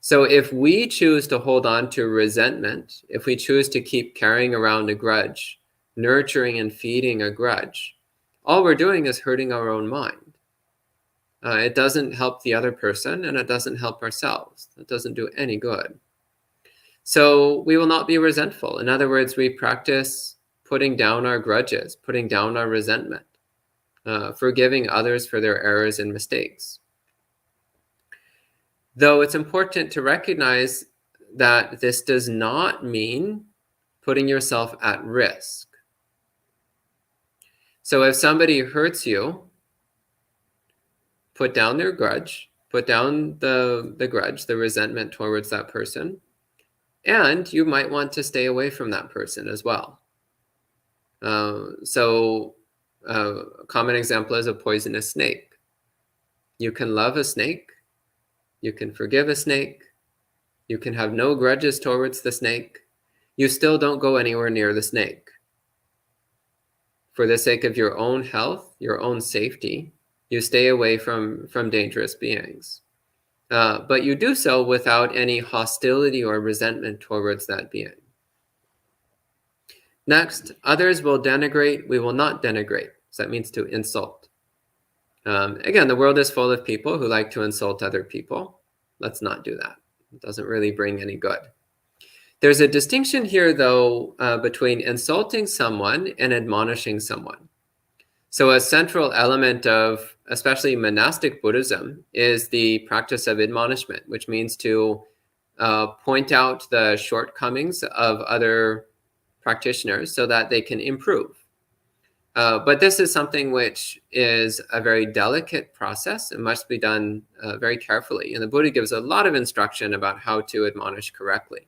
So if we choose to hold on to resentment, if we choose to keep carrying around a grudge, nurturing and feeding a grudge, all we're doing is hurting our own mind. It doesn't help the other person and it doesn't help ourselves. It doesn't do any good. So we will not be resentful. In other words, we practice putting down our grudges, putting down our resentment, forgiving others for their errors and mistakes. Though it's important to recognize that this does not mean putting yourself at risk. So if somebody hurts you, put down their grudge, put down the grudge, the resentment towards that person, and you might want to stay away from that person as well. A common example is a poisonous snake. You can love a snake, you can forgive a snake, you can have no grudges towards the snake. You still don't go anywhere near the snake. For the sake of your own health, your own safety, you stay away from dangerous beings. But you do so without any hostility or resentment towards that being. Next, others will denigrate. We will not denigrate. So that means to insult. Again, the world is full of people who like to insult other people. Let's not do that. It doesn't really bring any good. There's a distinction here, though, between insulting someone and admonishing someone. So a central element of especially monastic Buddhism is the practice of admonishment, which means to point out the shortcomings of other practitioners so that they can improve. But this is something which is a very delicate process. It must be done very carefully. And the Buddha gives a lot of instruction about how to admonish correctly.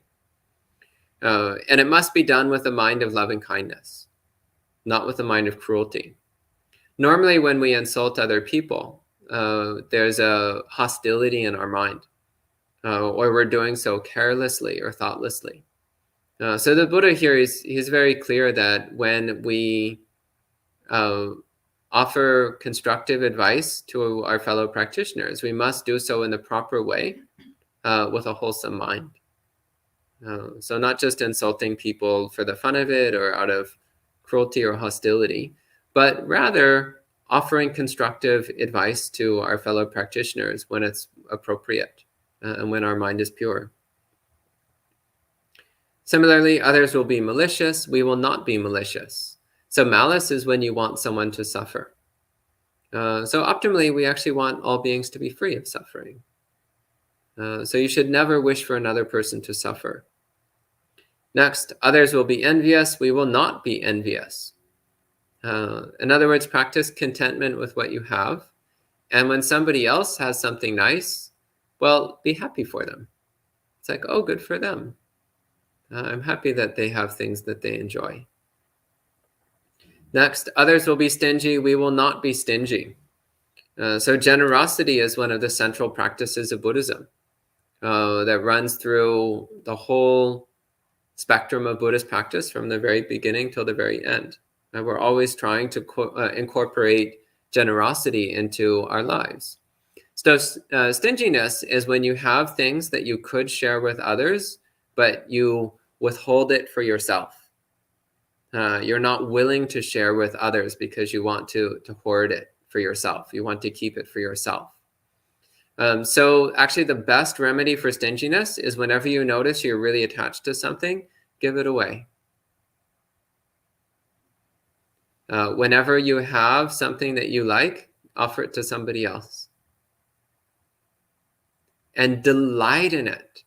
And it must be done with a mind of loving kindness, not with a mind of cruelty. Normally, when we insult other people, there's a hostility in our mind, or we're doing so carelessly or thoughtlessly. So the Buddha here, he's very clear that when we offer constructive advice to our fellow practitioners, we must do so in the proper way with a wholesome mind. So not just insulting people for the fun of it or out of cruelty or hostility, but rather offering constructive advice to our fellow practitioners when it's appropriate and when our mind is pure. Similarly, others will be malicious. We will not be malicious. So malice is when you want someone to suffer. So optimally, we actually want all beings to be free of suffering. So you should never wish for another person to suffer. Next, others will be envious. We will not be envious. In other words, practice contentment with what you have. And when somebody else has something nice, well, be happy for them. It's like, oh, good for them. I'm happy that they have things that they enjoy. Next, others will be stingy. We will not be stingy. So generosity is one of the central practices of Buddhism that runs through the whole spectrum of Buddhist practice from the very beginning till the very end. We're always trying to incorporate generosity into our lives. So stinginess is when you have things that you could share with others, but you withhold it for yourself. You're not willing to share with others because you want to hoard it for yourself. You want to keep it for yourself. So actually the best remedy for stinginess is whenever you notice you're really attached to something, give it away. Whenever you have something that you like, offer it to somebody else. And delight in it.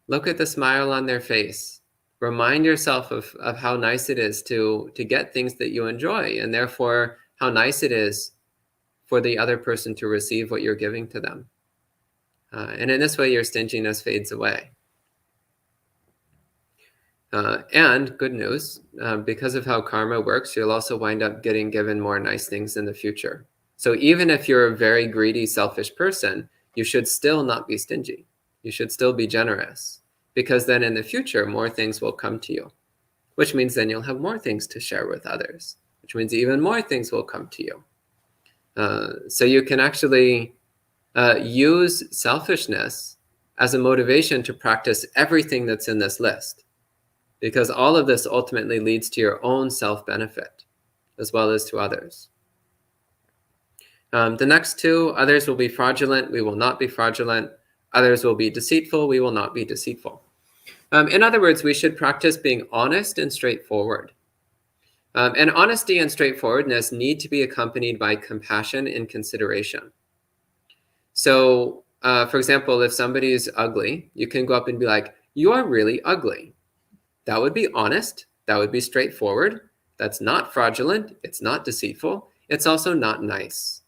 Look at the smile on their face. Remind yourself of how nice it is to get things that you enjoy, and therefore how nice it is for the other person to receive what you're giving to them. And in this way, your stinginess fades away. And good news, because of how karma works, you'll also wind up getting given more nice things in the future. So even if you're a very greedy, selfish person, you should still not be stingy. You should still be generous, because then in the future, more things will come to you, which means then you'll have more things to share with others, which means even more things will come to you. So you can actually use selfishness as a motivation to practice everything that's in this list, because all of this ultimately leads to your own self-benefit as well as to others. The next two, others will be fraudulent, we will not be fraudulent. Others will be deceitful, we will not be deceitful. In other words, we should practice being honest and straightforward. And honesty and straightforwardness need to be accompanied by compassion and consideration. So, for example, if somebody is ugly, you can go up and be like, you are really ugly. That would be honest. That would be straightforward. That's not fraudulent. It's not deceitful. It's also not nice.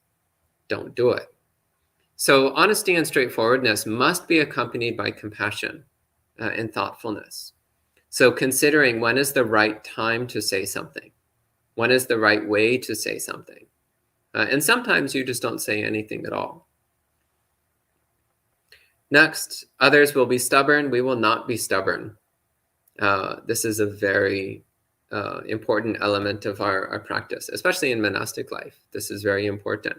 Don't do it. So honesty and straightforwardness must be accompanied by compassion and thoughtfulness. So considering when is the right time to say something, when is the right way to say something. And sometimes you just don't say anything at all. Next, others will be stubborn. We will not be stubborn. This is a very important element of our practice, especially in monastic life. This is very important.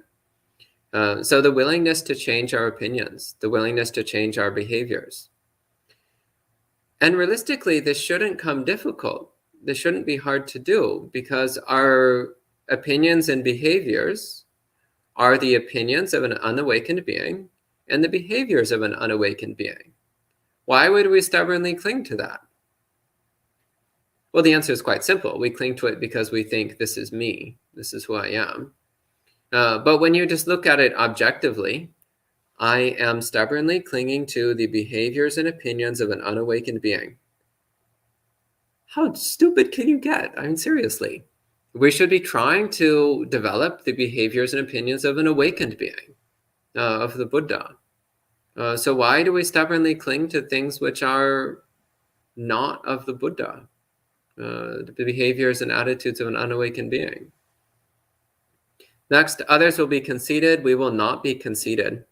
So the willingness to change our opinions, the willingness to change our behaviors. And realistically, this shouldn't come difficult. This shouldn't be hard to do, because our opinions and behaviors are the opinions of an unawakened being and the behaviors of an unawakened being. Why would we stubbornly cling to that? Well, the answer is quite simple. We cling to it because we think this is me, this is who I am. But when you just look at it objectively, I am stubbornly clinging to the behaviors and opinions of an unawakened being. How stupid can you get? I mean, seriously. We should be trying to develop the behaviors and opinions of an awakened being, of the Buddha. So why do we stubbornly cling to things which are not of the Buddha? The behaviors and attitudes of an unawakened being. Next, others will be conceited. We will not be conceited.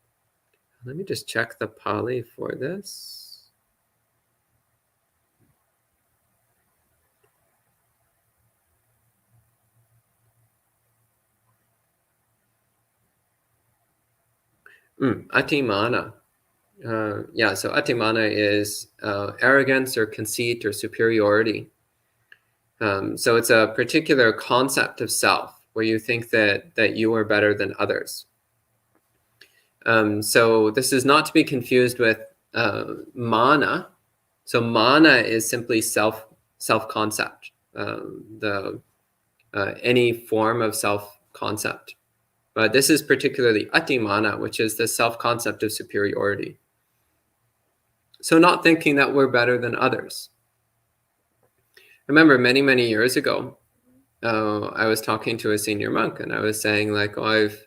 Let me just check the Pali for this. Atimana. So atimana is arrogance or conceit or superiority. So it's a particular concept of self where you think that you are better than others. So this is not to be confused with mana. So mana is simply self-concept, any form of self-concept. But this is particularly atimana, which is the self-concept of superiority. So not thinking that we're better than others. I remember many years ago, I was talking to a senior monk, and I was saying like, oh, I've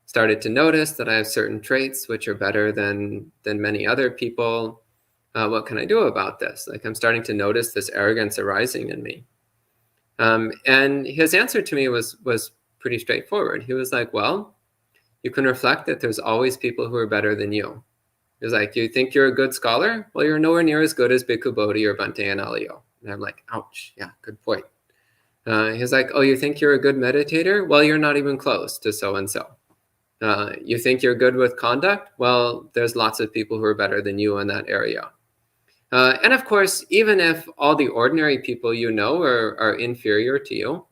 started to notice that I have certain traits which are better than many other people. What can I do about this? Like, I'm starting to notice this arrogance arising in me. And his answer to me was pretty straightforward. He was like, well, you can reflect that there's always people who are better than you. He was like, you think you're a good scholar? Well, you're nowhere near as good as Bhikkhu Bodhi or Bhante and Alio. And I'm like, ouch, yeah, good point. He's like, oh, you think you're a good meditator? Well, you're not even close to so-and-so. You think you're good with conduct? Well, there's lots of people who are better than you in that area. And of course, even if all the ordinary people you know are inferior to you,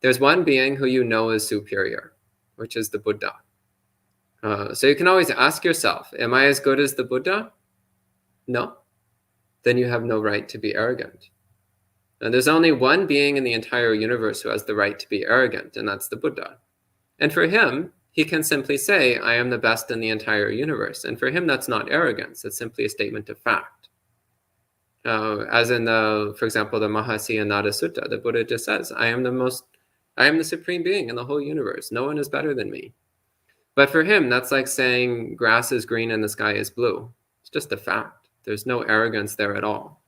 there's one being who you know is superior, which is the Buddha. So you can always ask yourself, am I as good as the Buddha? No. Then you have no right to be arrogant. And there's only one being in the entire universe who has the right to be arrogant, and that's the Buddha. And for him, he can simply say, I am the best in the entire universe. And for him, that's not arrogance. It's simply a statement of fact. As in, for example, the MN8 Sutta, the Buddha just says, I am the supreme being in the whole universe. No one is better than me. But for him, that's like saying grass is green and the sky is blue. It's just a fact. There's no arrogance there at all.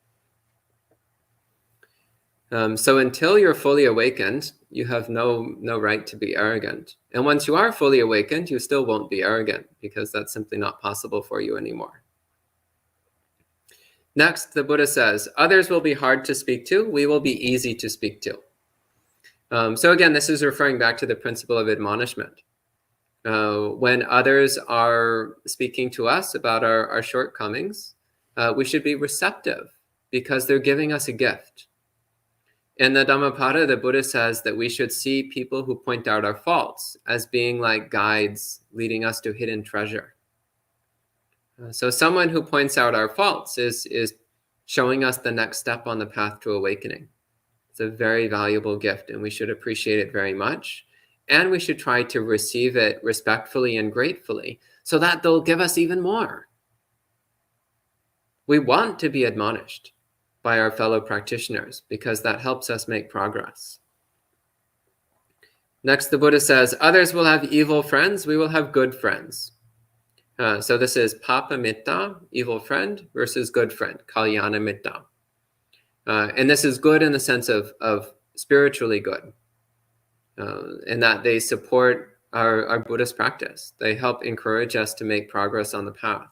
So until you're fully awakened, you have no right to be arrogant. And once you are fully awakened, you still won't be arrogant, because that's simply not possible for you anymore. Next, the Buddha says, others will be hard to speak to. We will be easy to speak to. So again, this is referring back to the principle of admonishment. When others are speaking to us about our shortcomings, we should be receptive, because they're giving us a gift. In the Dhammapada, the Buddha says that we should see people who point out our faults as being like guides leading us to hidden treasure. So someone who points out our faults is showing us the next step on the path to awakening. It's a very valuable gift, and we should appreciate it very much. And we should try to receive it respectfully and gratefully, so that they'll give us even more. We want to be admonished by our fellow practitioners, because that helps us make progress. Next, the Buddha says, others will have evil friends, we will have good friends. So this is papa mitta, evil friend, versus good friend, kalyana mitta. And this is good in the sense of spiritually good, in that they support our Buddhist practice. They help encourage us to make progress on the path.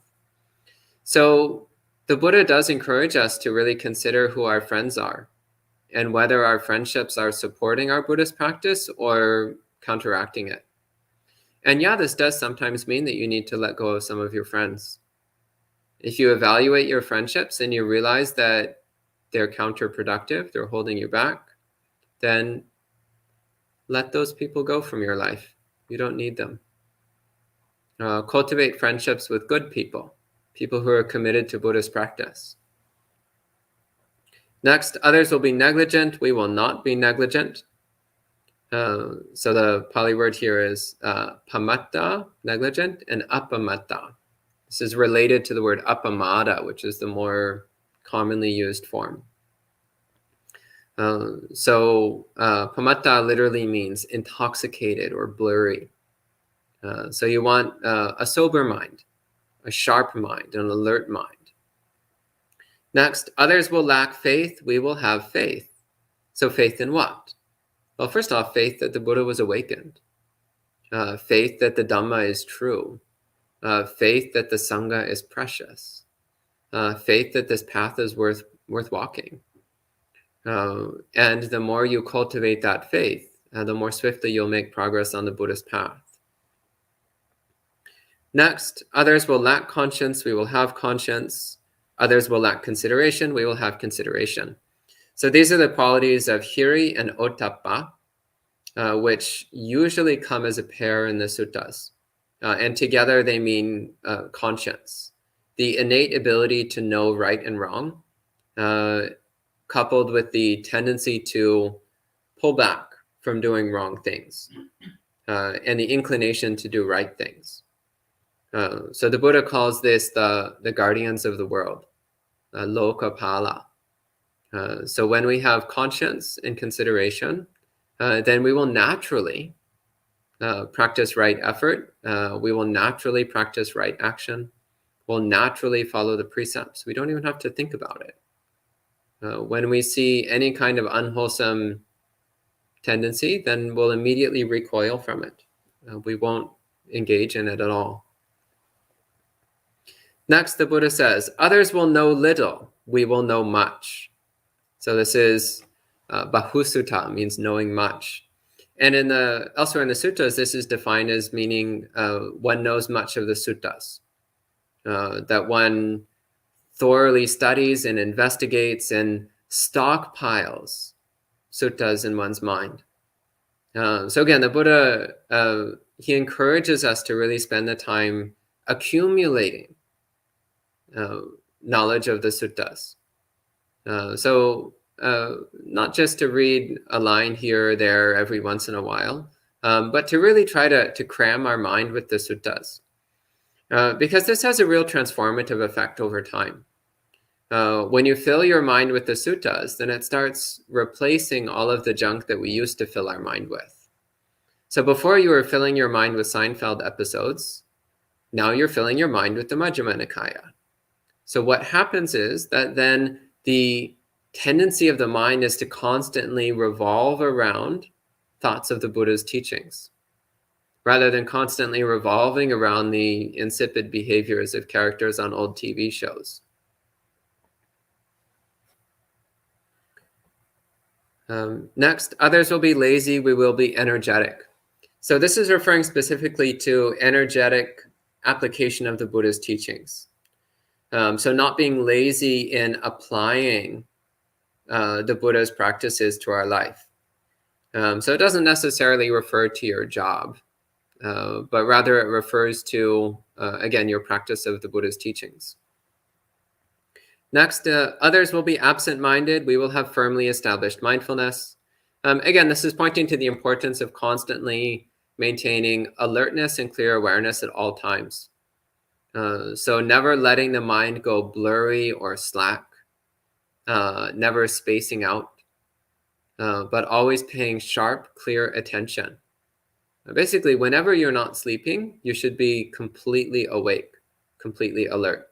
So the Buddha does encourage us to really consider who our friends are, and whether our friendships are supporting our Buddhist practice or counteracting it. And yeah, this does sometimes mean that you need to let go of some of your friends. If you evaluate your friendships and you realize that they're counterproductive, they're holding you back, then let those people go from your life. You don't need them. Cultivate friendships with good people, people who are committed to Buddhist practice. Next, others will be negligent. We will not be negligent. So the Pali word here is pamatta, negligent, and apamatta. This is related to the word appamada, which is the more commonly used form. So pamatta literally means intoxicated or blurry. So you want a sober mind, a sharp mind, an alert mind. Next, others will lack faith. We will have faith. So faith in what? Well, first off, faith that the Buddha was awakened. Faith that the Dhamma is true. Faith that the Sangha is precious. Faith that this path is worth walking. And the more you cultivate that faith, the more swiftly you'll make progress on the Buddhist path. Next, others will lack conscience. We will have conscience. Others will lack consideration. We will have consideration. So these are the qualities of hiri and ottappa, which usually come as a pair in the suttas. And together they mean conscience, the innate ability to know right and wrong, coupled with the tendency to pull back from doing wrong things, and the inclination to do right things. So the Buddha calls this the guardians of the world. lokapala. So when we have conscience and consideration, then we will naturally practice right effort. We will naturally practice right action. We'll naturally follow the precepts. We don't even have to think about it. When we see any kind of unwholesome tendency, then we'll immediately recoil from it. We won't engage in it at all. Next, the Buddha says, others will know little, we will know much. So this is bahusutta, means knowing much. And elsewhere in the suttas, this is defined as meaning one knows much of the suttas, that one thoroughly studies and investigates and stockpiles suttas in one's mind. So again, the Buddha, he encourages us to really spend the time accumulating knowledge of the suttas. So not just to read a line here or there every once in a while, but to really try to cram our mind with the suttas. Because this has a real transformative effect over time. When you fill your mind with the suttas, then it starts replacing all of the junk that we used to fill our mind with. So before you were filling your mind with Seinfeld episodes, now you're filling your mind with the Majjhima Nikaya. So what happens is that then the tendency of the mind is to constantly revolve around thoughts of the Buddha's teachings, rather than constantly revolving around the insipid behaviors of characters on old TV shows. Next, others will be lazy, we will be energetic. So this is referring specifically to energetic application of the Buddha's teachings. So not being lazy in applying the Buddha's practices to our life. So it doesn't necessarily refer to your job, but rather it refers to, again, your practice of the Buddha's teachings. Next, others will be absent-minded. We will have firmly established mindfulness. Again, this is pointing to the importance of constantly maintaining alertness and clear awareness at all times. So never letting the mind go blurry or slack, never spacing out, but always paying sharp, clear attention. Basically, whenever you're not sleeping, you should be completely awake, completely alert.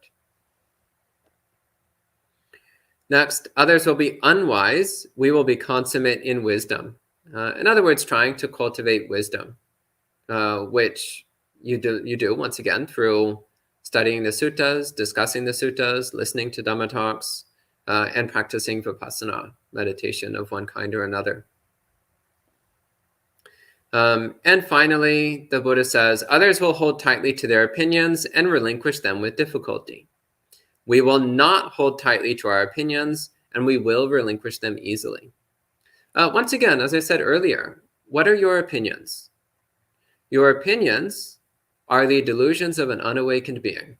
Next, others will be unwise. We will be consummate in wisdom. In other words, trying to cultivate wisdom, which you do once again through studying the suttas, discussing the suttas, listening to Dhamma talks, and practicing vipassana meditation of one kind or another. And finally, the Buddha says, others will hold tightly to their opinions and relinquish them with difficulty. We will not hold tightly to our opinions, and we will relinquish them easily. Once again, as I said earlier, what are your opinions? Your opinions are the delusions of an unawakened being.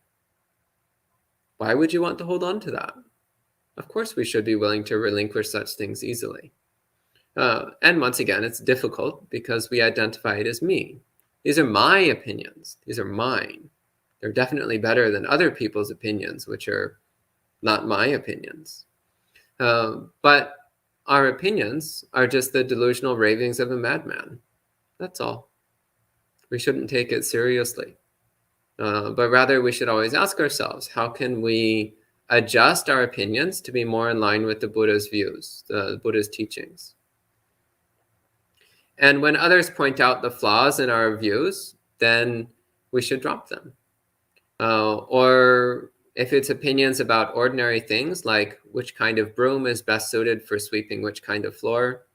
Why would you want to hold on to that? Of course, we should be willing to relinquish such things easily. And once again, it's difficult because we identify it as me. These are my opinions. These are mine. They're definitely better than other people's opinions, which are not my opinions. But our opinions are just the delusional ravings of a madman. That's all. We shouldn't take it seriously. But rather, we should always ask ourselves, how can we adjust our opinions to be more in line with the Buddha's views, the Buddha's teachings? And when others point out the flaws in our views, then we should drop them. Or if it's opinions about ordinary things, like which kind of broom is best suited for sweeping which kind of floor,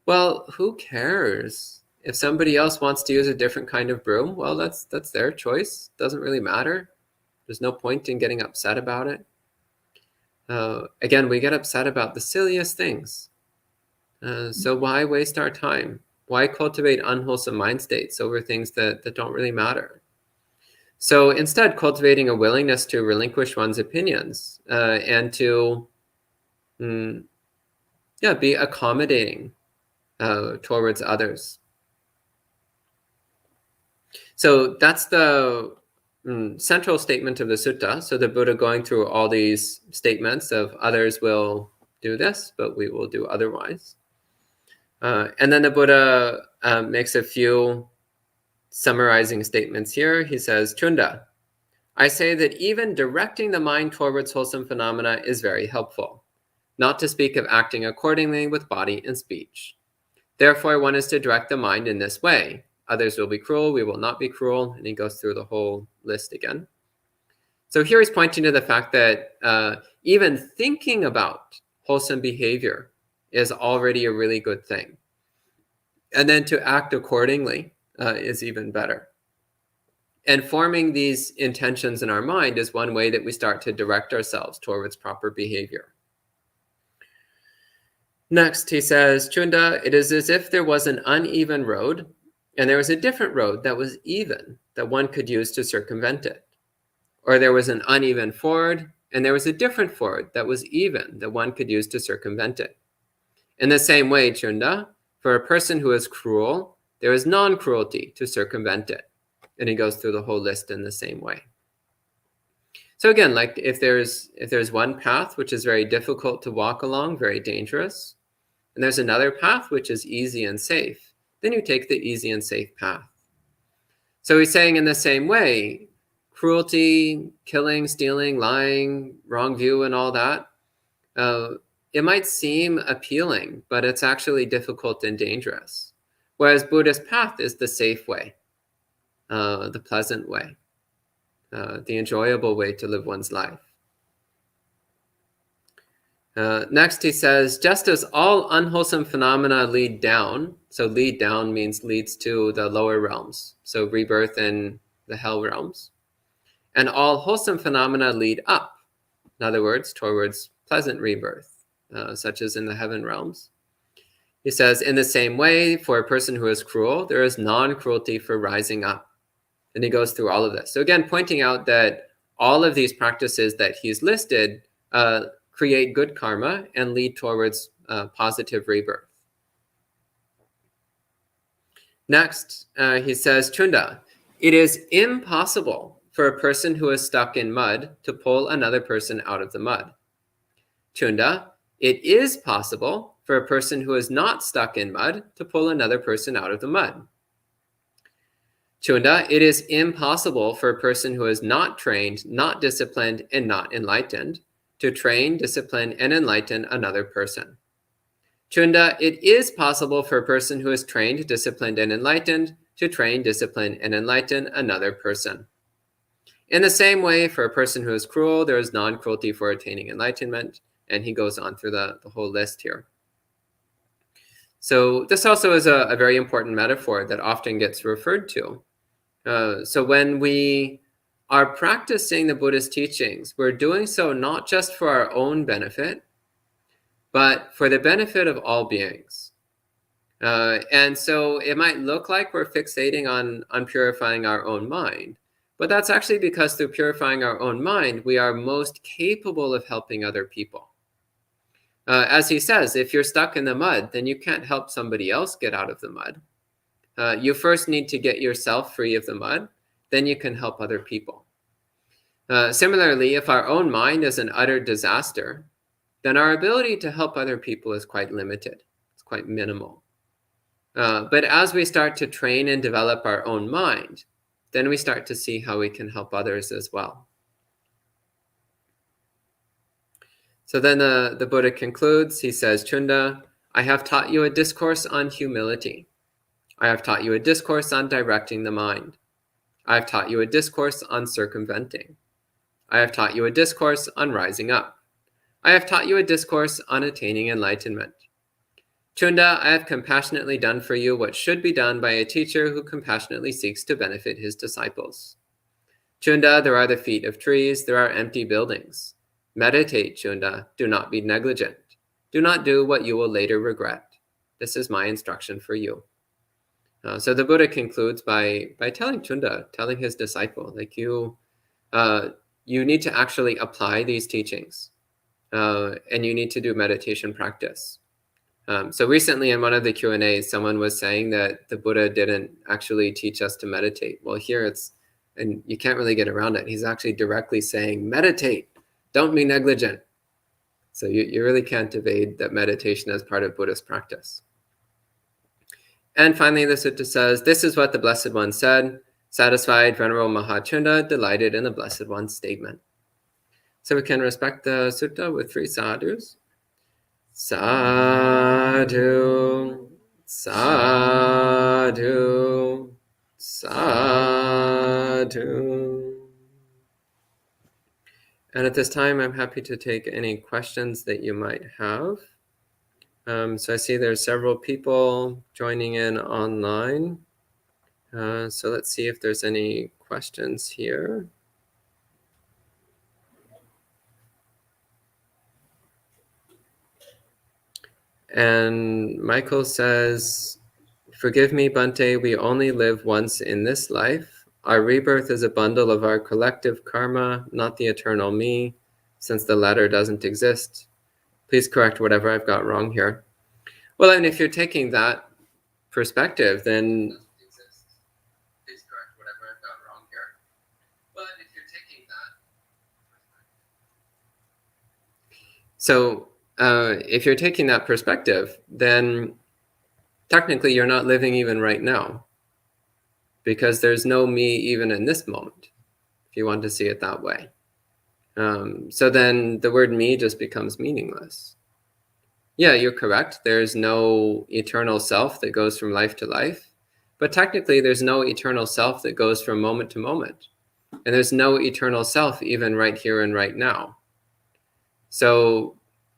well, who cares? If somebody else wants to use a different kind of broom, well, that's their choice. Doesn't really matter. There's no point in getting upset about it. Again, we get upset about the silliest things. So why waste our time? Why cultivate unwholesome mind states over things that don't really matter? So instead, cultivating a willingness to relinquish one's opinions and to be accommodating towards others. So that's the central statement of the sutta. So the Buddha going through all these statements of others will do this, but we will do otherwise. And then the Buddha makes a few summarizing statements here. He says, Chunda, I say that even directing the mind towards wholesome phenomena is very helpful, not to speak of acting accordingly with body and speech. Therefore, one is to direct the mind in this way. Others will be cruel, we will not be cruel. And he goes through the whole list again. So here he's pointing to the fact that even thinking about wholesome behavior is already a really good thing. And then to act accordingly is even better. And forming these intentions in our mind is one way that we start to direct ourselves towards proper behavior. Next, he says, Chunda, it is as if there was an uneven road, and there was a different road that was even, that one could use to circumvent it. Or there was an uneven ford, and there was a different ford that was even, that one could use to circumvent it. In the same way, Chunda, for a person who is cruel, there is non-cruelty to circumvent it. And he goes through the whole list in the same way. So again, like if there's one path which is very difficult to walk along, very dangerous, and there's another path which is easy and safe, then you take the easy and safe path. So he's saying in the same way, cruelty, killing, stealing, lying, wrong view, and all that, it might seem appealing, but it's actually difficult and dangerous. Whereas Buddhist path is the safe way, the pleasant way, the enjoyable way to live one's life. Next, he says, just as all unwholesome phenomena lead down, so lead down means leads to the lower realms, so rebirth in the hell realms, and all wholesome phenomena lead up, in other words, towards pleasant rebirth, such as in the heaven realms. He says, in the same way, for a person who is cruel, there is non-cruelty for rising up. And he goes through all of this. So again, pointing out that all of these practices that he's listed create good karma and lead towards positive rebirth. Next, he says, Chunda, it is impossible for a person who is stuck in mud to pull another person out of the mud. Chunda, it is possible for a person who is not stuck in mud to pull another person out of the mud. Chunda, it is impossible for a person who is not trained, not disciplined, and not enlightened to train, discipline, and enlighten another person. Chunda, it is possible for a person who is trained, disciplined, and enlightened to train, discipline, and enlighten another person. In the same way, for a person who is cruel, there is non-cruelty for attaining enlightenment, and he goes on through the whole list here. So this also is a very important metaphor that often gets referred to. So when we are practicing the Buddhist teachings, we're doing so not just for our own benefit, but for the benefit of all beings. And so it might look like we're fixating on purifying our own mind, but that's actually because through purifying our own mind, we are most capable of helping other people. As he says, if you're stuck in the mud, then you can't help somebody else get out of the mud. You first need to get yourself free of the mud, then you can help other people. Similarly, if our own mind is an utter disaster, then our ability to help other people is quite limited. It's quite minimal. But as we start to train and develop our own mind, then we start to see how we can help others as well. So then the Buddha concludes, he says, Chunda, I have taught you a discourse on humility. I have taught you a discourse on directing the mind. I have taught you a discourse on circumventing. I have taught you a discourse on rising up. I have taught you a discourse on attaining enlightenment. Chunda, I have compassionately done for you what should be done by a teacher who compassionately seeks to benefit his disciples. Chunda, there are the feet of trees, there are empty buildings. Meditate, Chunda, do not be negligent. Do not do what you will later regret. This is my instruction for you. So the Buddha concludes by telling Chunda, telling his disciple, like you need to actually apply these teachings, and you need to do meditation practice. So recently in one of the Q&As, someone was saying that the Buddha didn't actually teach us to meditate. Well, here it's And you can't really get around it. He's actually directly saying, meditate, don't be negligent. So you really can't evade that meditation as part of Buddhist practice. And finally, the sutta says, this is what the Blessed One said. Satisfied, Venerable Mahachunda delighted in the Blessed One's statement. So we can respect the sutta with 3 sadhus. Sadhu, sadhu, sadhu. And at this time, I'm happy to take any questions that you might have. So I see there's several people joining in online. So let's see if there's any questions here. And Michael says, forgive me, Bhante, we only live once in this life. Our rebirth is a bundle of our collective karma, not the eternal me, since the latter doesn't exist. Please correct whatever I've got wrong here. Well, and if you're taking that perspective, then... Please correct whatever I've got wrong here. Well, and if you're taking that... So, if you're taking that perspective, then technically you're not living even right now, because there's no me even in this moment, if you want to see it that way. So then the word me just becomes meaningless. Yeah, you're correct. There's no eternal self that goes from life to life, but technically there's no eternal self that goes from moment to moment. And there's no eternal self even right here and right now. So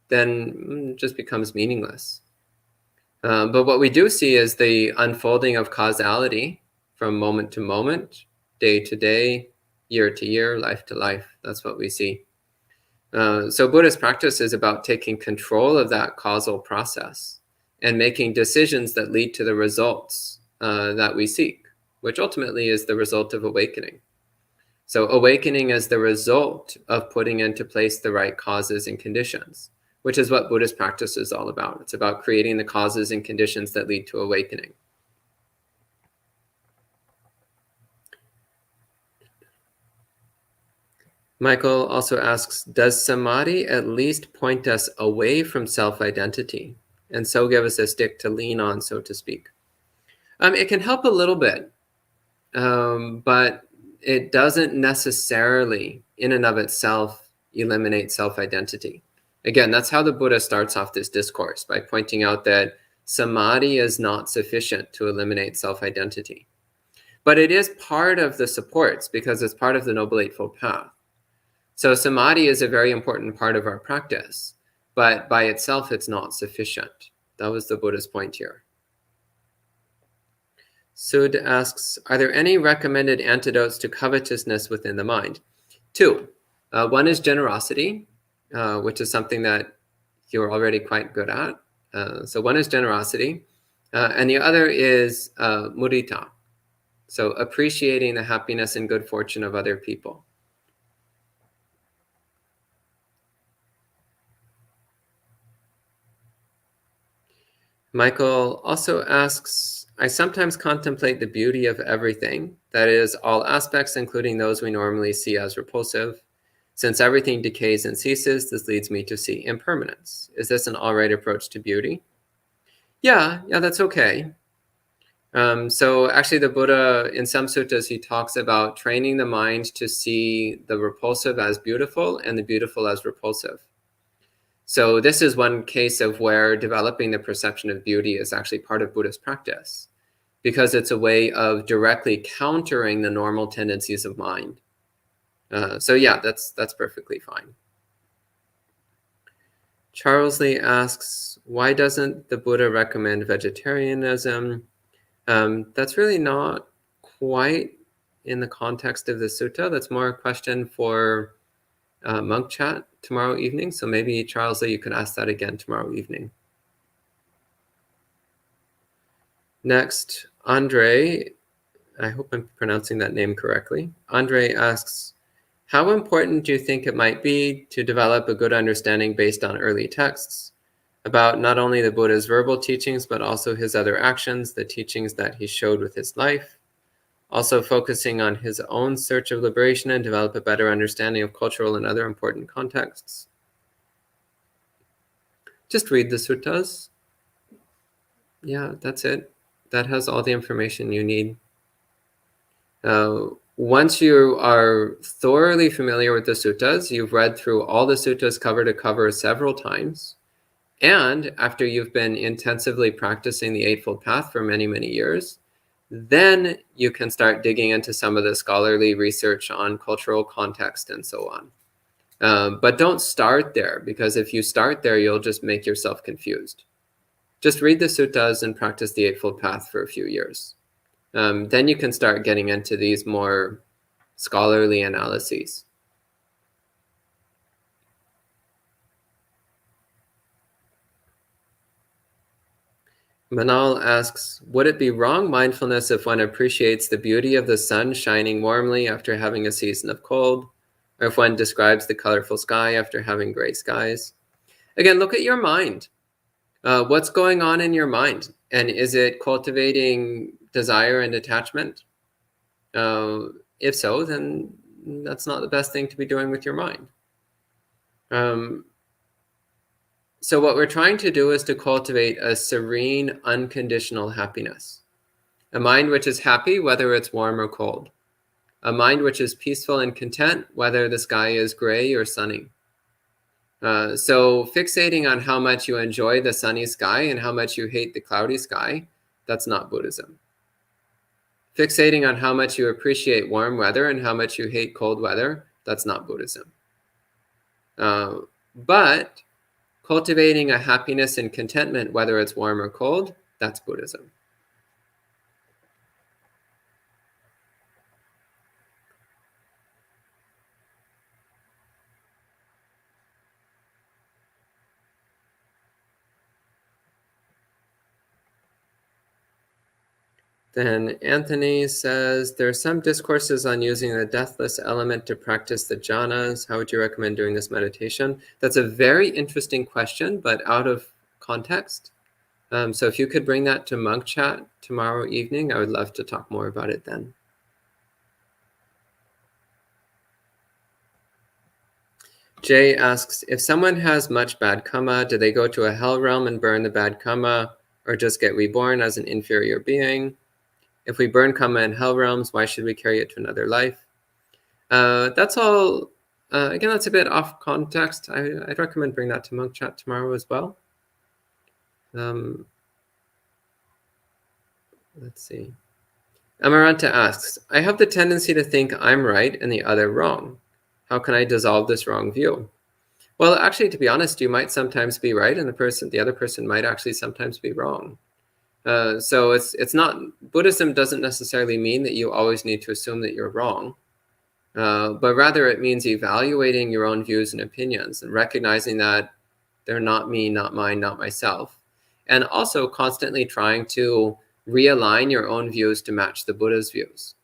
then it just becomes meaningless. But what we do see is the unfolding of causality from moment to moment, day to day, year to year, life to life. That's what we see. So Buddhist practice is about taking control of that causal process and making decisions that lead to the results that we seek, which ultimately is the result of awakening. So awakening is the result of putting into place the right causes and conditions, which is what Buddhist practice is all about. It's about creating the causes and conditions that lead to awakening. Michael also asks, does samadhi at least point us away from self-identity and so give us a stick to lean on, so to speak? It can help a little bit, but it doesn't necessarily, in and of itself, eliminate self-identity. Again, that's how the Buddha starts off this discourse, by pointing out that samadhi is not sufficient to eliminate self-identity. But it is part of the supports, because it's part of the Noble Eightfold Path. So samadhi is a very important part of our practice, but by itself, it's not sufficient. That was the Buddha's point here. Sud asks, are there any recommended antidotes to covetousness within the mind? 2. One is generosity, which is something that you're already quite good at. So one is generosity, and the other is mudita, so appreciating the happiness and good fortune of other people. Michael also asks, I sometimes contemplate the beauty of everything, that is, all aspects, including those we normally see as repulsive. Since everything decays and ceases, this leads me to see impermanence. Is this an all right approach to beauty? Yeah, that's okay. So actually the Buddha, in some suttas, he talks about training the mind to see the repulsive as beautiful and the beautiful as repulsive. So this is one case of where developing the perception of beauty is actually part of Buddhist practice, because it's a way of directly countering the normal tendencies of mind. So yeah, that's perfectly fine. Charles Lee asks, why doesn't the Buddha recommend vegetarianism? That's really not quite in the context of the sutta. That's more a question for monk chat tomorrow evening. So maybe, Charles Lee, you could ask that again tomorrow evening. Next, Andre, I hope I'm pronouncing that name correctly. Andre asks, how important do you think it might be to develop a good understanding based on early texts about not only the Buddha's verbal teachings, but also his other actions, the teachings that he showed with his life? also focusing on his own search of liberation and develop a better understanding of cultural and other important contexts. Just read the suttas. Yeah, that's it. That has all the information you need. Once you are thoroughly familiar with the suttas, you've read through all the suttas cover to cover several times, and after you've been intensively practicing the Eightfold Path for many, many years, then you can start digging into some of the scholarly research on cultural context and so on. But don't start there, because if you start there, you'll just make yourself confused. Just read the suttas and practice the Eightfold Path for a few years. Then you can start getting into these more scholarly analyses. Manal asks, would it be wrong mindfulness if one appreciates the beauty of the sun shining warmly after having a season of cold, or if one describes the colorful sky after having gray skies? Again, look at your mind. What's going on in your mind? And is it cultivating desire and attachment? If so, then that's not the best thing to be doing with your mind. So what we're trying to do is to cultivate a serene, unconditional happiness. A mind which is happy, whether it's warm or cold. A mind which is peaceful and content, whether the sky is gray or sunny. So fixating on how much you enjoy the sunny sky and how much you hate the cloudy sky, that's not Buddhism. Fixating on how much you appreciate warm weather and how much you hate cold weather, that's not Buddhism. But cultivating a happiness and contentment, whether it's warm or cold, that's Buddhism. Then Anthony says, there are some discourses on using the deathless element to practice the jhanas. How would you recommend doing this meditation? That's a very interesting question, but out of context. So if you could bring that to Monk Chat tomorrow evening, I would love to talk more about it then. Jay asks, if someone has much bad karma, do they go to a hell realm and burn the bad karma, or just get reborn as an inferior being? If we burn karma in hell realms, why should we carry it to another life? That's all, again, that's a bit off context. I'd recommend bring that to Monk Chat tomorrow as well. Let's see. Amaranta asks, I have the tendency to think I'm right and the other wrong. How can I dissolve this wrong view? Well, actually, to be honest, you might sometimes be right, and the other person might actually sometimes be wrong. So it's not, Buddhism doesn't necessarily mean that you always need to assume that you're wrong, but rather it means evaluating your own views and opinions and recognizing that they're not me, not mine, not myself, and also constantly trying to realign your own views to match the Buddha's views.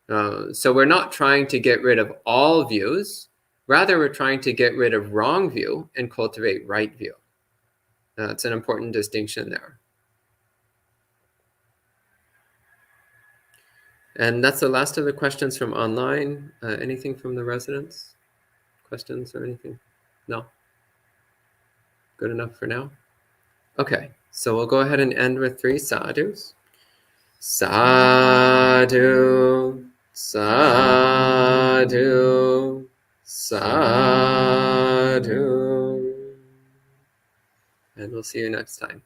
So we're not trying to get rid of all views, rather we're trying to get rid of wrong view and cultivate right view. It's an important distinction there. And that's the last of the questions from online. Anything from the residents? Questions or anything? No? Good enough for now? Okay, so we'll go ahead and end with 3 sadhus. Sadhu, sadhu, sadhu. And we'll see you next time.